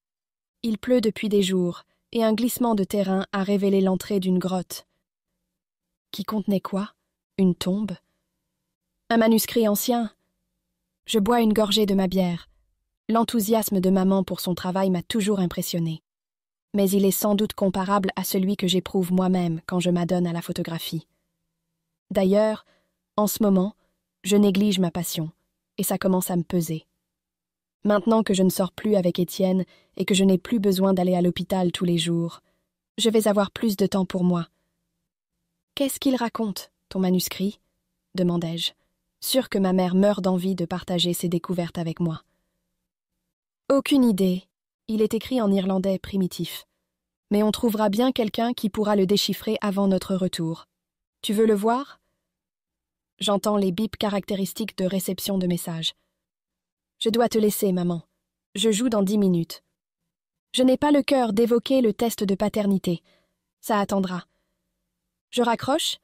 Il pleut depuis des jours, et un glissement de terrain a révélé l'entrée d'une grotte. Qui contenait quoi? Une tombe? Un manuscrit ancien? Je bois une gorgée de ma bière. L'enthousiasme de maman pour son travail m'a toujours impressionné. Mais il est sans doute comparable à celui que j'éprouve moi-même quand je m'adonne à la photographie. D'ailleurs, en ce moment, je néglige ma passion, et ça commence à me peser. Maintenant que je ne sors plus avec Étienne et que je n'ai plus besoin d'aller à l'hôpital tous les jours, je vais avoir plus de temps pour moi. Qu'est-ce qu'il raconte, ton manuscrit? Demandai-je, sûre que ma mère meurt d'envie de partager ses découvertes avec moi. Aucune idée. Il est écrit en irlandais primitif. Mais on trouvera bien quelqu'un qui pourra le déchiffrer avant notre retour. Tu veux le voir? J'entends les bips caractéristiques de réception de messages. Je dois te laisser, maman. Je joue dans 10 minutes. Je n'ai pas le cœur d'évoquer le test de paternité. Ça attendra. Je raccroche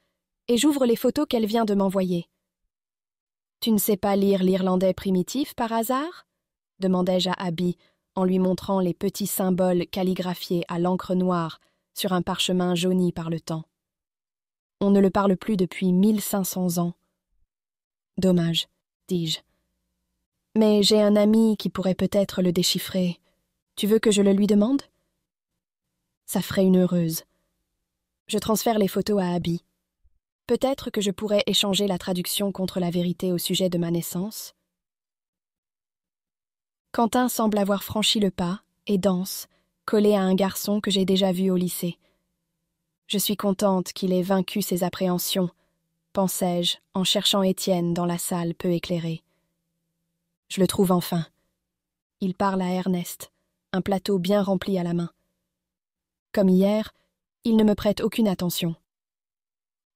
et j'ouvre les photos qu'elle vient de m'envoyer. Tu ne sais pas lire l'irlandais primitif par hasard? Demandai-je à Abby en lui montrant les petits symboles calligraphiés à l'encre noire sur un parchemin jauni par le temps. On ne le parle plus depuis 1500 ans. Dommage, dis-je. Mais j'ai un ami qui pourrait peut-être le déchiffrer. Tu veux que je le lui demande? Ça ferait une heureuse. Je transfère les photos à Abby. Peut-être que je pourrais échanger la traduction contre la vérité au sujet de ma naissance. Quentin semble avoir franchi le pas et danse, collé à un garçon que j'ai déjà vu au lycée. Je suis contente qu'il ait vaincu ses appréhensions, pensai-je, en cherchant Étienne dans la salle peu éclairée. Je le trouve enfin. Il parle à Ernest, un plateau bien rempli à la main. Comme hier, il ne me prête aucune attention.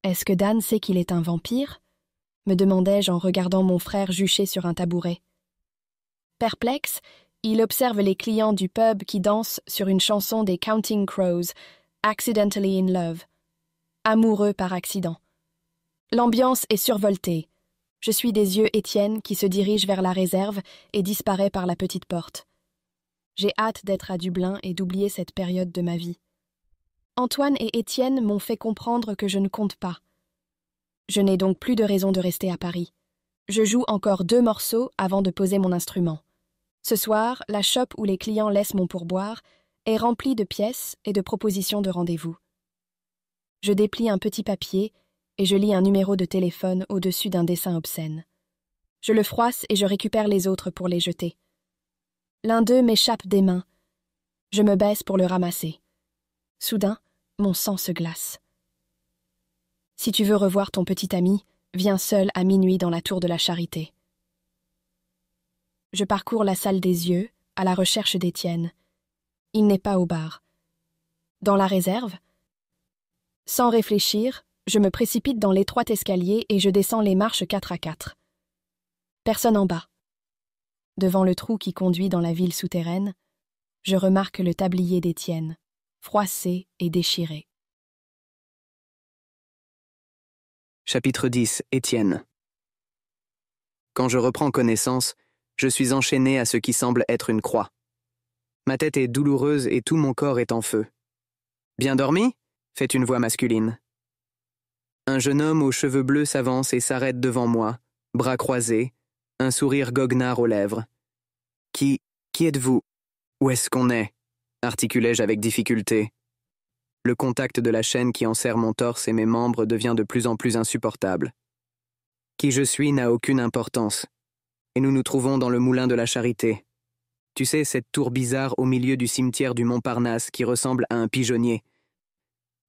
Est-ce que Dan sait qu'il est un vampire? Me demandai-je en regardant mon frère juché sur un tabouret. Perplexe, il observe les clients du pub qui dansent sur une chanson des Counting Crows, Accidentally in Love. Amoureux par accident. L'ambiance est survoltée. Je suis des yeux Étienne qui se dirige vers la réserve et disparaît par la petite porte. J'ai hâte d'être à Dublin et d'oublier cette période de ma vie. Antoine et Étienne m'ont fait comprendre que je ne compte pas. Je n'ai donc plus de raison de rester à Paris. Je joue encore 2 morceaux avant de poser mon instrument. Ce soir, la shop où les clients laissent mon pourboire est remplie de pièces et de propositions de rendez-vous. Je déplie un petit papier et je lis un numéro de téléphone au-dessus d'un dessin obscène. Je le froisse et je récupère les autres pour les jeter. L'un d'eux m'échappe des mains. Je me baisse pour le ramasser. Soudain, mon sang se glace. Si tu veux revoir ton petit ami, viens seul à minuit dans la tour de la Charité. Je parcours la salle des yeux, à la recherche d'Étienne. Il n'est pas au bar. Dans la réserve? Sans réfléchir, je me précipite dans l'étroit escalier et je descends les marches 4 à 4. Personne en bas. Devant le trou qui conduit dans la ville souterraine, je remarque le tablier d'Étienne, froissé et déchiré. Chapitre 10. Étienne. Quand je reprends connaissance, je suis enchaîné à ce qui semble être une croix. Ma tête est douloureuse et tout mon corps est en feu. « Bien dormi ?» fait une voix masculine. Un jeune homme aux cheveux bleus s'avance et s'arrête devant moi, bras croisés, un sourire goguenard aux lèvres. « Qui êtes-vous? Où est-ce qu'on est ?» articulai-je avec difficulté. Le contact de la chaîne qui enserre mon torse et mes membres devient de plus en plus insupportable. Qui je suis n'a aucune importance. Et nous nous trouvons dans le moulin de la Charité. Tu sais, cette tour bizarre au milieu du cimetière du Montparnasse qui ressemble à un pigeonnier.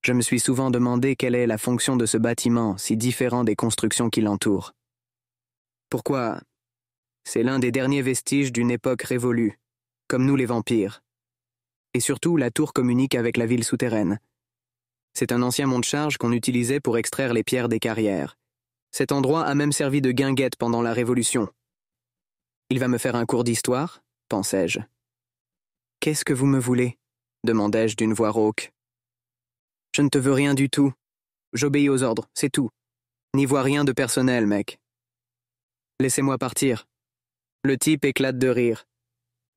Je me suis souvent demandé quelle est la fonction de ce bâtiment, si différent des constructions qui l'entourent. Pourquoi? C'est l'un des derniers vestiges d'une époque révolue, comme nous les vampires. Et surtout, la tour communique avec la ville souterraine. C'est un ancien monte-charge qu'on utilisait pour extraire les pierres des carrières. Cet endroit a même servi de guinguette pendant la Révolution. Il va me faire un cours d'histoire, pensai-je. « Qu'est-ce que vous me voulez ?» demandai-je d'une voix rauque. « Je ne te veux rien du tout. J'obéis aux ordres, c'est tout. N'y vois rien de personnel, mec. » « Laissez-moi partir. » Le type éclate de rire.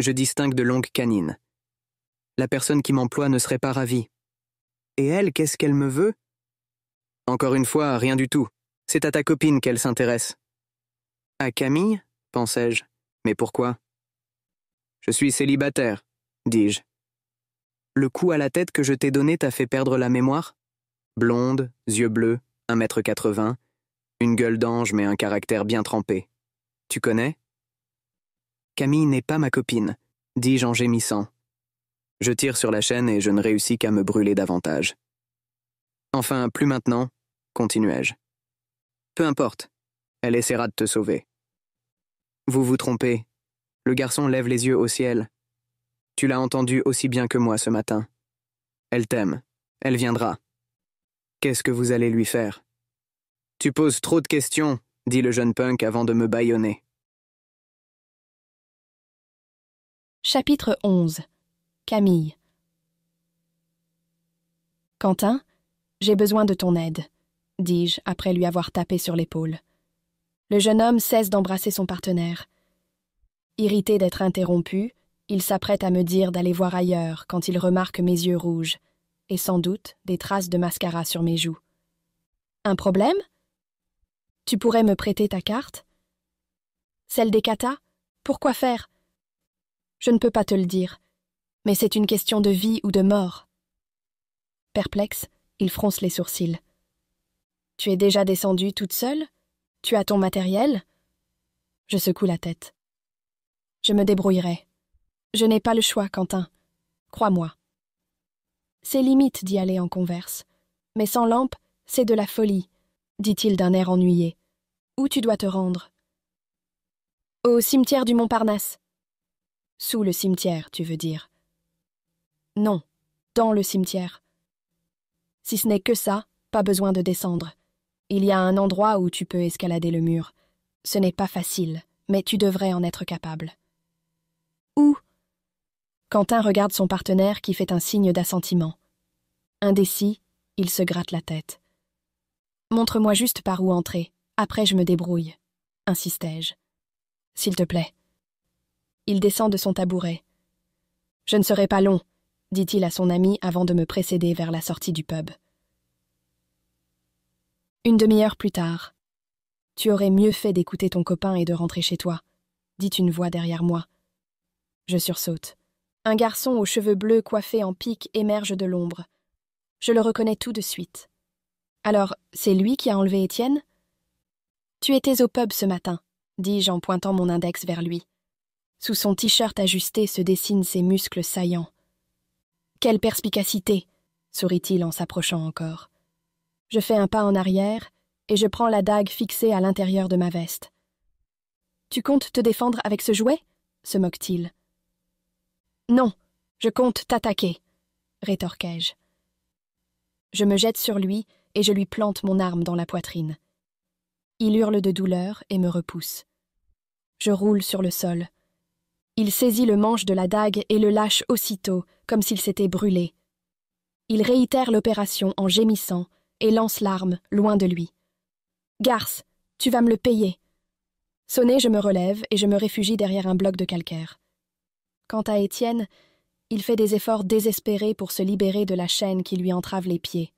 Je distingue de longues canines. La personne qui m'emploie ne serait pas ravie. Et elle, qu'est-ce qu'elle me veut? Encore une fois, rien du tout. C'est à ta copine qu'elle s'intéresse. À Camille? Pensai-je. Mais pourquoi? Je suis célibataire, dis-je. Le coup à la tête que je t'ai donné t'a fait perdre la mémoire? Blonde, yeux bleus, 1,80 m, une gueule d'ange mais un caractère bien trempé. Tu connais? Camille n'est pas ma copine, dis-je en gémissant. Je tire sur la chaîne et je ne réussis qu'à me brûler davantage. Enfin, plus maintenant, continuai-je. Peu importe, elle essaiera de te sauver. Vous vous trompez. Le garçon lève les yeux au ciel. Tu l'as entendu aussi bien que moi ce matin. Elle t'aime. Elle viendra. Qu'est-ce que vous allez lui faire? Tu poses trop de questions, dit le jeune punk avant de me bâillonner. Chapitre 11. Camille. Quentin, j'ai besoin de ton aide, dis-je après lui avoir tapé sur l'épaule. Le jeune homme cesse d'embrasser son partenaire. Irrité d'être interrompu, il s'apprête à me dire d'aller voir ailleurs quand il remarque mes yeux rouges, et sans doute des traces de mascara sur mes joues. Un problème? Tu pourrais me prêter ta carte? Celle des katas? Pourquoi faire? Je ne peux pas te le dire, mais c'est une question de vie ou de mort. Perplexe, il fronce les sourcils. Tu es déjà descendue toute seule? Tu as ton matériel? Je secoue la tête. Je me débrouillerai. Je n'ai pas le choix, Quentin. Crois-moi. C'est limite d'y aller en converse. Mais sans lampe, c'est de la folie, dit-il d'un air ennuyé. Où tu dois te rendre? Au cimetière du Montparnasse. Sous le cimetière, tu veux dire? Non, dans le cimetière. Si ce n'est que ça, pas besoin de descendre. Il y a un endroit où tu peux escalader le mur. Ce n'est pas facile, mais tu devrais en être capable. Où? Quentin regarde son partenaire qui fait un signe d'assentiment. Indécis, il se gratte la tête. Montre-moi juste par où entrer, après je me débrouille, insistai-je. S'il te plaît. Il descend de son tabouret. Je ne serai pas long, dit-il à son ami avant de me précéder vers la sortie du pub. Une demi-heure plus tard. Tu aurais mieux fait d'écouter ton copain et de rentrer chez toi, dit une voix derrière moi. Je sursaute. Un garçon aux cheveux bleus coiffés en pique émerge de l'ombre. Je le reconnais tout de suite. Alors, c'est lui qui a enlevé Étienne? Tu étais au pub ce matin, dis-je en pointant mon index vers lui. Sous son t-shirt ajusté se dessinent ses muscles saillants. Quelle perspicacité, sourit-il en s'approchant encore. Je fais un pas en arrière et je prends la dague fixée à l'intérieur de ma veste. Tu comptes te défendre avec ce jouet? Se moque-t-il. Non, je compte t'attaquer, rétorquai-je. Je me jette sur lui et je lui plante mon arme dans la poitrine. Il hurle de douleur et me repousse. Je roule sur le sol. Il saisit le manche de la dague et le lâche aussitôt, comme s'il s'était brûlé. Il réitère l'opération en gémissant et lance l'arme loin de lui. « Garce, tu vas me le payer !» Sonné, je me relève et je me réfugie derrière un bloc de calcaire. Quant à Étienne, il fait des efforts désespérés pour se libérer de la chaîne qui lui entrave les pieds.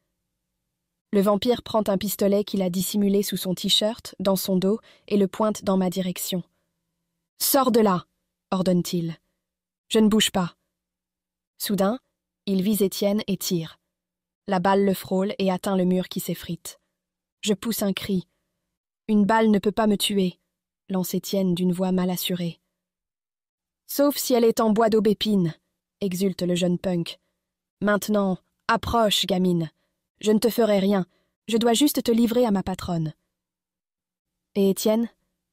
Le vampire prend un pistolet qu'il a dissimulé sous son t-shirt, dans son dos, et le pointe dans ma direction. « Sors de là !» ordonne-t-il. Je ne bouge pas. Soudain, il vise Étienne et tire. La balle le frôle et atteint le mur qui s'effrite. Je pousse un cri. « Une balle ne peut pas me tuer !» lance Étienne d'une voix mal assurée. « Sauf si elle est en bois d'aubépine !» exulte le jeune punk. « Maintenant, approche, gamine. Je ne te ferai rien. Je dois juste te livrer à ma patronne. »« Et Étienne ?»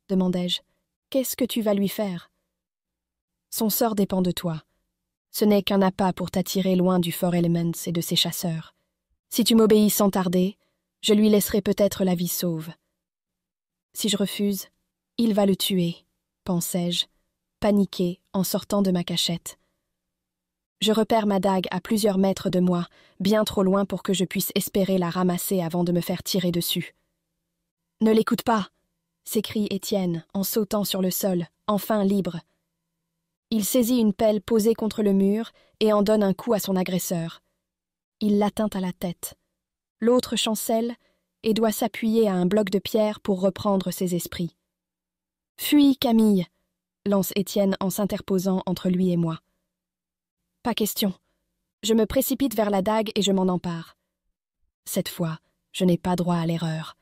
demandai-je. « Qu'est-ce que tu vas lui faire ?»« Son sort dépend de toi. Ce n'est qu'un appât pour t'attirer loin du Four Elements et de ses chasseurs. Si tu m'obéis sans tarder, je lui laisserai peut-être la vie sauve. Si je refuse, il va le tuer, pensai-je, paniqué en sortant de ma cachette. Je repère ma dague à plusieurs mètres de moi, bien trop loin pour que je puisse espérer la ramasser avant de me faire tirer dessus. « Ne l'écoute pas !» s'écrie Étienne en sautant sur le sol, enfin libre. Il saisit une pelle posée contre le mur et en donne un coup à son agresseur. Il l'atteint à la tête. L'autre chancelle et doit s'appuyer à un bloc de pierre pour reprendre ses esprits. « Fuis, Camille !» lance Étienne en s'interposant entre lui et moi. Pas question. Je me précipite vers la dague et je m'en empare. Cette fois, je n'ai pas droit à l'erreur.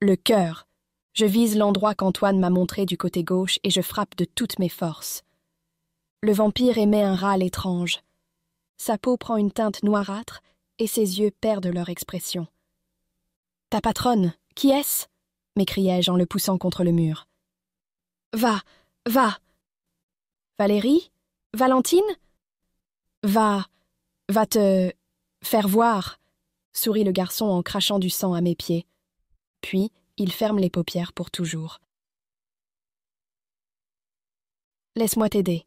Le cœur. Je vise l'endroit qu'Antoine m'a montré du côté gauche et je frappe de toutes mes forces. Le vampire émet un râle étrange. Sa peau prend une teinte noirâtre et ses yeux perdent leur expression. « Ta patronne, qui est-ce » m'écriai-je en le poussant contre le mur. « Va, va !»« Valérie ? Valentine ? Va te faire voir !» sourit le garçon en crachant du sang à mes pieds. Puis, il ferme les paupières pour toujours. « Laisse-moi t'aider. »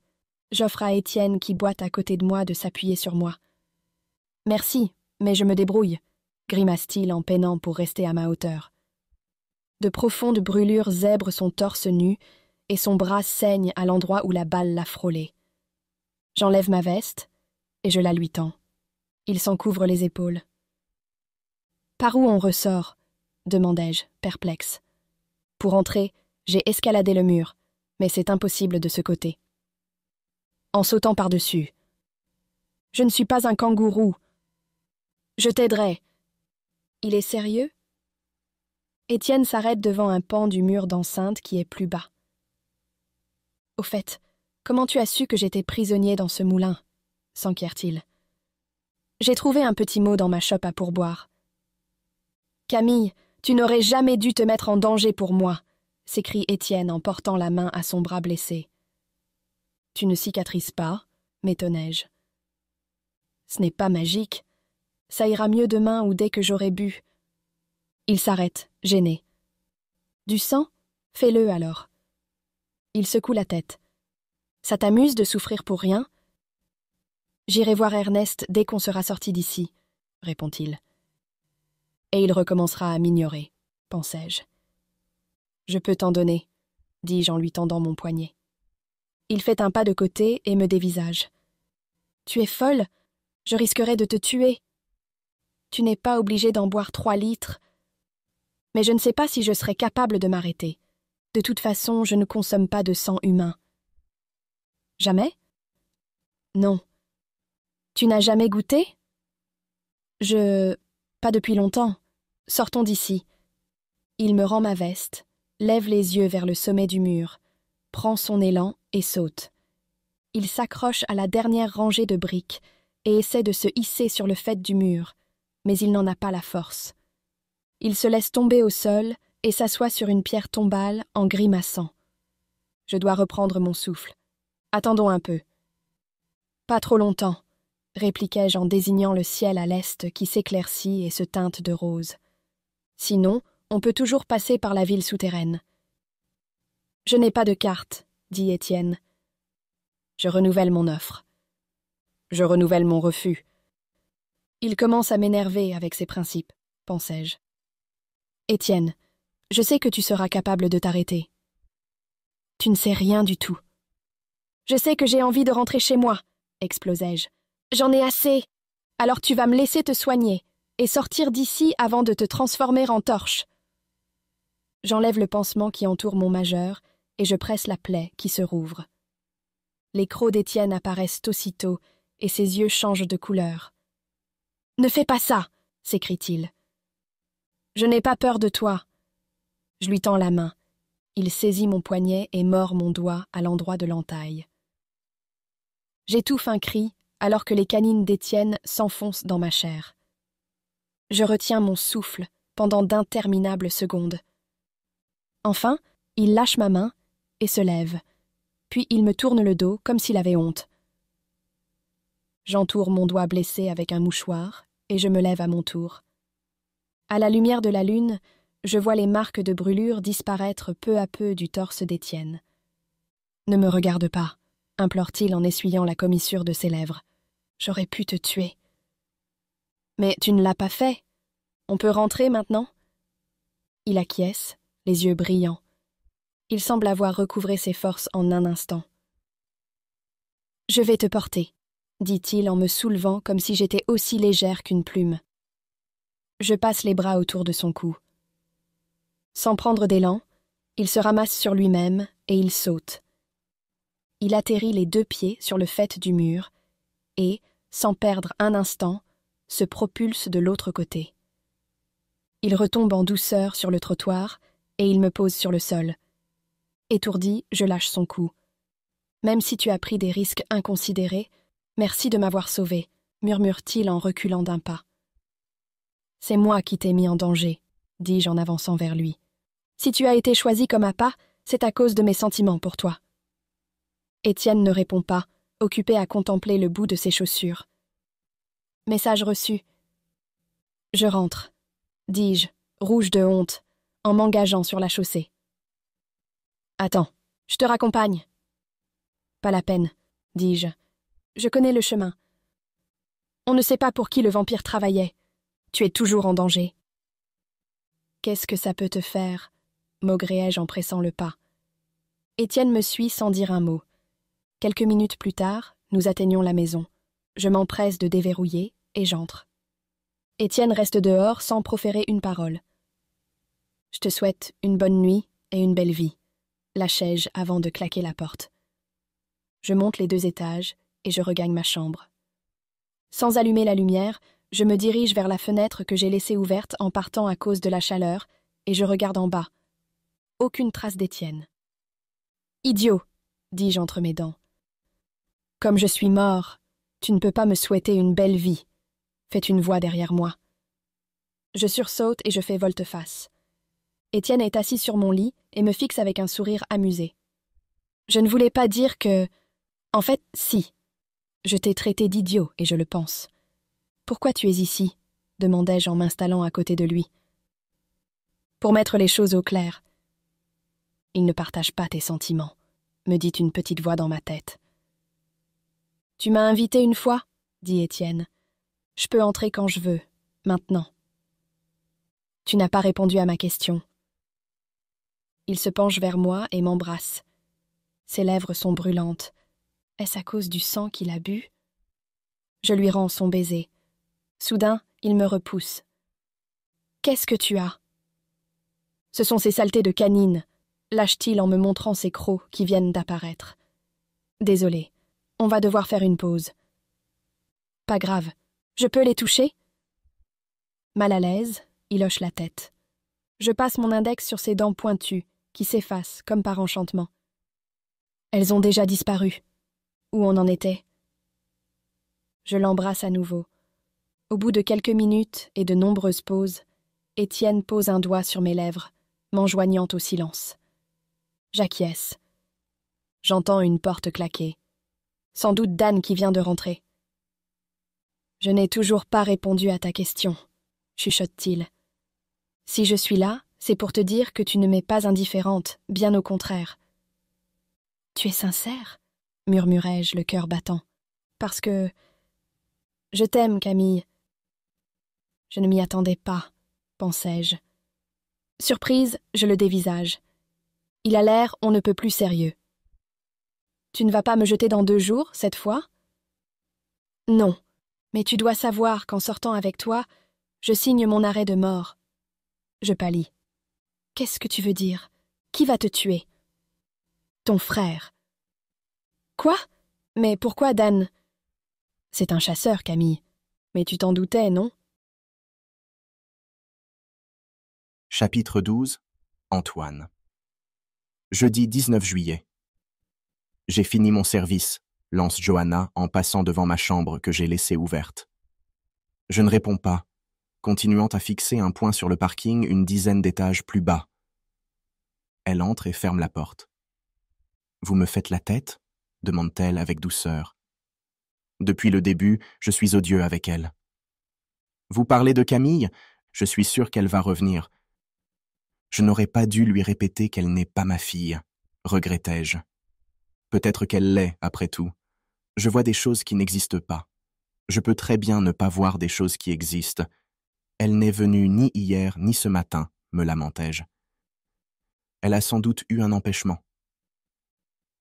J'offre à Étienne qui boite à côté de moi de s'appuyer sur moi. « Merci, mais je me débrouille », grimace-t-il en peinant pour rester à ma hauteur. De profondes brûlures zèbrent son torse nu et son bras saigne à l'endroit où la balle l'a frôlé. J'enlève ma veste et je la lui tends. Il s'en couvre les épaules. « Par où on ressort ?» demandai-je, perplexe. Pour entrer, j'ai escaladé le mur, mais c'est impossible de ce côté. En sautant par-dessus. « Je ne suis pas un kangourou. Je t'aiderai. » Il est sérieux ? Étienne s'arrête devant un pan du mur d'enceinte qui est plus bas. « Au fait, comment tu as su que j'étais prisonnier dans ce moulin ?» s'enquiert-il. « J'ai trouvé un petit mot dans ma chope à pourboire. »« Camille, tu n'aurais jamais dû te mettre en danger pour moi !» s'écrie Étienne en portant la main à son bras blessé. « Tu ne cicatrises pas ?» m'étonnai-je. « Ce n'est pas magique. Ça ira mieux demain ou dès que j'aurai bu. » Il s'arrête, gêné. « Du sang ? Fais-le alors. » Il secoue la tête. « Ça t'amuse de souffrir pour rien ? » « J'irai voir Ernest dès qu'on sera sorti d'ici, » répond-il. « Et il recommencera à m'ignorer, pensai-je. « Je peux t'en donner, » dis-je en lui tendant mon poignet. Il fait un pas de côté et me dévisage. « Tu es folle ? Je risquerais de te tuer. Tu n'es pas obligé d'en boire 3 litres. Mais je ne sais pas si je serais capable de m'arrêter. De toute façon, je ne consomme pas de sang humain. »« Jamais ? » ?»« Non. »« Tu n'as jamais goûté ? » ?»« Pas depuis longtemps. Sortons d'ici. » Il me rend ma veste, lève les yeux vers le sommet du mur, prend son élan et saute. Il s'accroche à la dernière rangée de briques et essaie de se hisser sur le faîte du mur, mais il n'en a pas la force. Il se laisse tomber au sol et s'assoit sur une pierre tombale en grimaçant. Je dois reprendre mon souffle. Attendons un peu. « Pas trop longtemps, » répliquai-je en désignant le ciel à l'est qui s'éclaircit et se teinte de rose. « Sinon, on peut toujours passer par la ville souterraine. »« Je n'ai pas de carte, » dit Étienne. Je renouvelle mon offre. Je renouvelle mon refus. Il commence à m'énerver avec ses principes, pensai-je. Étienne, je sais que tu seras capable de t'arrêter. Tu ne sais rien du tout. Je sais que j'ai envie de rentrer chez moi, explosai-je. J'en ai assez. Alors tu vas me laisser te soigner et sortir d'ici avant de te transformer en torche. J'enlève le pansement qui entoure mon majeur et je presse la plaie qui se rouvre. Les crocs d'Étienne apparaissent aussitôt et ses yeux changent de couleur. « Ne fais pas ça !» s'écrie-t-il. « Je n'ai pas peur de toi. » Je lui tends la main. Il saisit mon poignet et mord mon doigt à l'endroit de l'entaille. J'étouffe un cri alors que les canines d'Étienne s'enfoncent dans ma chair. Je retiens mon souffle pendant d'interminables secondes. Enfin, il lâche ma main et se lève, puis il me tourne le dos comme s'il avait honte. J'entoure mon doigt blessé avec un mouchoir et je me lève à mon tour. À la lumière de la lune, je vois les marques de brûlure disparaître peu à peu du torse d'Étienne. « Ne me regarde pas », implore-t-il en essuyant la commissure de ses lèvres. « J'aurais pu te tuer. »« Mais tu ne l'as pas fait. On peut rentrer maintenant ?» Il acquiesce, les yeux brillants. Il semble avoir recouvré ses forces en un instant. « Je vais te porter », dit-il en me soulevant comme si j'étais aussi légère qu'une plume. Je passe les bras autour de son cou. Sans prendre d'élan, il se ramasse sur lui-même et il saute. Il atterrit les 2 pieds sur le faîte du mur et, sans perdre un instant, se propulse de l'autre côté. Il retombe en douceur sur le trottoir et il me pose sur le sol. Étourdi, je lâche son cou. « Même si tu as pris des risques inconsidérés, merci de m'avoir sauvé, » murmure-t-il en reculant d'un pas. « C'est moi qui t'ai mis en danger, » dis-je en avançant vers lui. « Si tu as été choisi comme appât, c'est à cause de mes sentiments pour toi. » Étienne ne répond pas, occupé à contempler le bout de ses chaussures. Message reçu. « Je rentre, » dis-je, rouge de honte, en m'engageant sur la chaussée. « Attends, je te raccompagne. » « Pas la peine, » dis-je. « Je connais le chemin. On ne sait pas pour qui le vampire travaillait. Tu es toujours en danger. » « Qu'est-ce que ça peut te faire ?» maugréai-je en pressant le pas. Étienne me suit sans dire un mot. Quelques minutes plus tard, nous atteignons la maison. Je m'empresse de déverrouiller et j'entre. Étienne reste dehors sans proférer une parole. « Je te souhaite une bonne nuit et une belle vie », lâchai-je avant de claquer la porte. Je monte les 2 étages et je regagne ma chambre. Sans allumer la lumière, je me dirige vers la fenêtre que j'ai laissée ouverte en partant à cause de la chaleur et je regarde en bas. Aucune trace d'Étienne. « Idiot !» dis-je entre mes dents. « Comme je suis mort, tu ne peux pas me souhaiter une belle vie », fait une voix derrière moi. Je sursaute et je fais volte-face. Étienne est assis sur mon lit et me fixe avec un sourire amusé. « Je ne voulais pas dire que... En fait, si. Je t'ai traité d'idiot et je le pense. »« Pourquoi tu es ici ?» demandai-je en m'installant à côté de lui. « Pour mettre les choses au clair. »« Il ne partage pas tes sentiments, » me dit une petite voix dans ma tête. « Tu m'as invité une fois ?» dit Étienne. « Je peux entrer quand je veux, maintenant. » « Tu n'as pas répondu à ma question. » Il se penche vers moi et m'embrasse. Ses lèvres sont brûlantes. Est-ce à cause du sang qu'il a bu? Je lui rends son baiser. Soudain, il me repousse. « Qu'est-ce que tu as ?»« Ce sont ces saletés de canines, » lâche-t-il en me montrant ses crocs qui viennent d'apparaître. « Désolé, on va devoir faire une pause. »« Pas grave, je peux les toucher ?» Mal à l'aise, il hoche la tête. Je passe mon index sur ses dents pointues, qui s'effacent comme par enchantement. Elles ont déjà disparu. Où on en était? Je l'embrasse à nouveau. Au bout de quelques minutes et de nombreuses pauses, Étienne pose un doigt sur mes lèvres, m'enjoignant au silence. J'acquiesce. J'entends une porte claquer. Sans doute Dan qui vient de rentrer. « Je n'ai toujours pas répondu à ta question, » chuchote-t-il. « Si je suis là, c'est pour te dire que tu ne m'es pas indifférente, bien au contraire. »« Tu es sincère ?» murmurai-je, le cœur battant. « Parce que... Je t'aime, Camille. » Je ne m'y attendais pas, pensai-je. Surprise, je le dévisage. Il a l'air on ne peut plus sérieux. Tu ne vas pas me jeter dans 2 jours, cette fois? Non, mais tu dois savoir qu'en sortant avec toi, je signe mon arrêt de mort. Je pâlis. Qu'est-ce que tu veux dire? Qui va te tuer? Ton frère. Quoi? Mais pourquoi Dan? C'est un chasseur, Camille. Mais tu t'en doutais, non? Chapitre 12. Antoine. Jeudi 19 juillet. J'ai fini mon service, lance Johanna en passant devant ma chambre que j'ai laissée ouverte. Je ne réponds pas, continuant à fixer un point sur le parking une dizaine d'étages plus bas. Elle entre et ferme la porte. « Vous me faites la tête ?» demande-t-elle avec douceur. Depuis le début, je suis odieux avec elle. « Vous parlez de Camille ? Je suis sûr qu'elle va revenir. » Je n'aurais pas dû lui répéter qu'elle n'est pas ma fille, regrettai-je. Peut-être qu'elle l'est, après tout. Je vois des choses qui n'existent pas. Je peux très bien ne pas voir des choses qui existent. Elle n'est venue ni hier ni ce matin, me lamentai-je. Elle a sans doute eu un empêchement.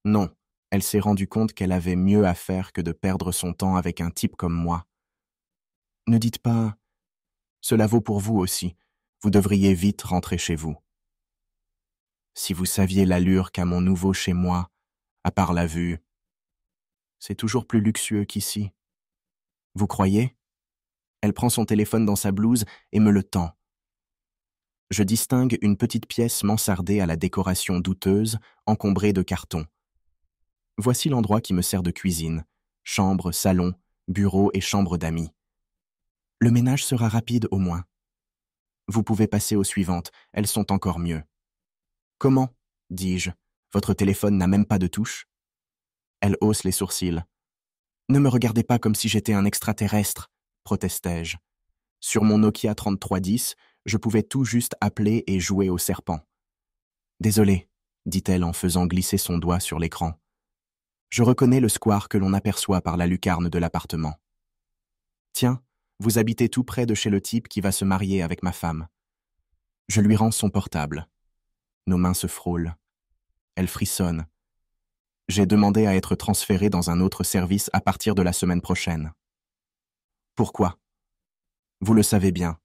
Non, elle s'est rendue compte qu'elle avait mieux à faire que de perdre son temps avec un type comme moi. Ne dites pas... Cela vaut pour vous aussi. Vous devriez vite rentrer chez vous. Si vous saviez l'allure qu'a mon nouveau chez moi, à part la vue, c'est toujours plus luxueux qu'ici. Vous croyez? Elle prend son téléphone dans sa blouse et me le tend. Je distingue une petite pièce mansardée à la décoration douteuse, encombrée de cartons. Voici l'endroit qui me sert de cuisine, chambre, salon, bureau et chambre d'amis. Le ménage sera rapide au moins. Vous pouvez passer aux suivantes, elles sont encore mieux. Comment? Dis-je. Votre téléphone n'a même pas de touche? Elle hausse les sourcils. Ne me regardez pas comme si j'étais un extraterrestre, protestai-je. Sur mon Nokia 3310, je pouvais tout juste appeler et jouer au serpent. Désolé, dit-elle en faisant glisser son doigt sur l'écran. Je reconnais le square que l'on aperçoit par la lucarne de l'appartement. Tiens, vous habitez tout près de chez le type qui va se marier avec ma femme. Je lui rends son portable. Nos mains se frôlent. Elle frissonne. J'ai demandé à être transféré dans un autre service à partir de la semaine prochaine. Pourquoi? Vous le savez bien.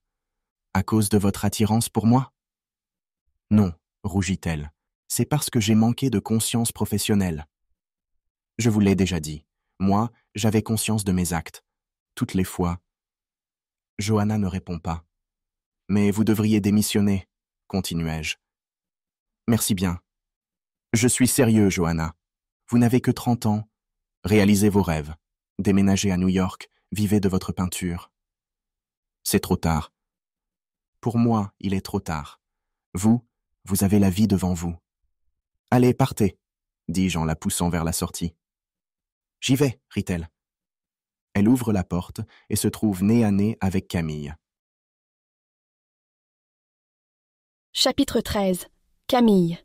À cause de votre attirance pour moi? Non, rougit-elle. C'est parce que j'ai manqué de conscience professionnelle. Je vous l'ai déjà dit. Moi, j'avais conscience de mes actes. Toutes les fois. Johanna ne répond pas. Mais vous devriez démissionner, continuai-je. Merci bien. Je suis sérieux, Johanna. Vous n'avez que 30 ans. Réalisez vos rêves. Déménagez à New York. Vivez de votre peinture. C'est trop tard. Pour moi, il est trop tard. Vous avez la vie devant vous. Allez, partez, dis-je en la poussant vers la sortie. J'y vais, rit-elle. Elle ouvre la porte et se trouve nez à nez avec Camille. Chapitre 13. Camille.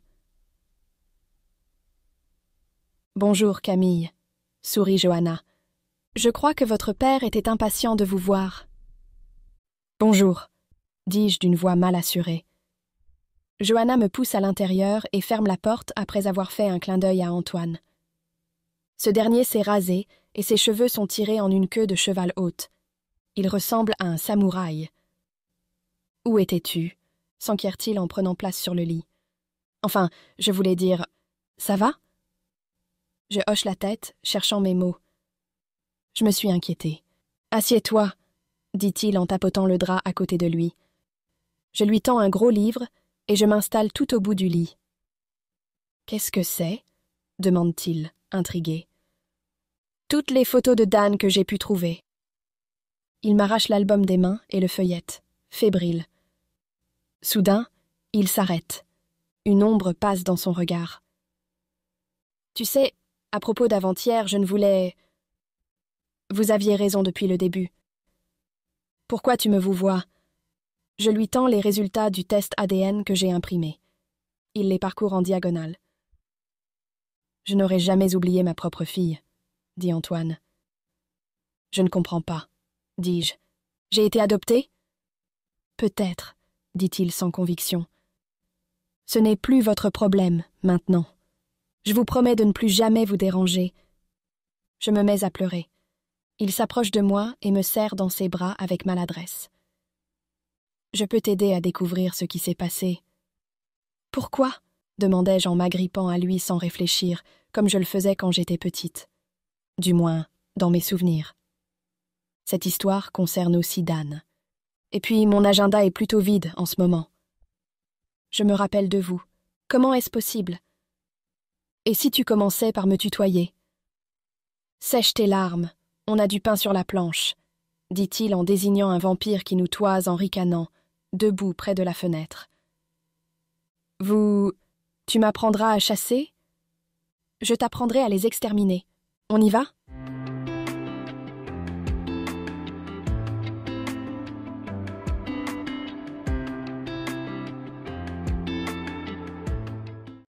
Bonjour, Camille, sourit Johanna. Je crois que votre père était impatient de vous voir. Bonjour, dis-je d'une voix mal assurée. Johanna me pousse à l'intérieur et ferme la porte après avoir fait un clin d'œil à Antoine. Ce dernier s'est rasé et ses cheveux sont tirés en une queue de cheval haute. Il ressemble à un samouraï. « Où étais-tu » s'enquiert-il en prenant place sur le lit. Enfin, je voulais dire « Ça va ?» Je hoche la tête, cherchant mes mots. Je me suis inquiétée. « Assieds-toi » dit-il en tapotant le drap à côté de lui. Je lui tends un gros livre et je m'installe tout au bout du lit. « Qu'est-ce que c'est » demande-t-il, intrigué. « Toutes les photos de Dan que j'ai pu trouver. » Il m'arrache l'album des mains et le feuillette, fébrile. Soudain, il s'arrête. Une ombre passe dans son regard. « Tu sais, à propos d'avant-hier, je ne voulais... » Vous aviez raison depuis le début. Pourquoi tu me vouvoies ? Je lui tends les résultats du test ADN que j'ai imprimé. Il les parcourt en diagonale. Je n'aurais jamais oublié ma propre fille, dit Antoine. Je ne comprends pas, dis-je. J'ai été adoptée ? Peut-être, dit-il sans conviction. Ce n'est plus votre problème, maintenant. Je vous promets de ne plus jamais vous déranger. Je me mets à pleurer. Il s'approche de moi et me serre dans ses bras avec maladresse. Je peux t'aider à découvrir ce qui s'est passé. Pourquoi ? Demandai-je en m'agrippant à lui sans réfléchir, comme je le faisais quand j'étais petite. Du moins, dans mes souvenirs. Cette histoire concerne aussi Dan. Et puis, mon agenda est plutôt vide en ce moment. Je me rappelle de vous. Comment est-ce possible ? Et si tu commençais par me tutoyer ? Sèche tes larmes, on a du pain sur la planche, dit-il en désignant un vampire qui nous toise en ricanant, debout près de la fenêtre. Tu m'apprendras à chasser ? Je t'apprendrai à les exterminer. On y va ?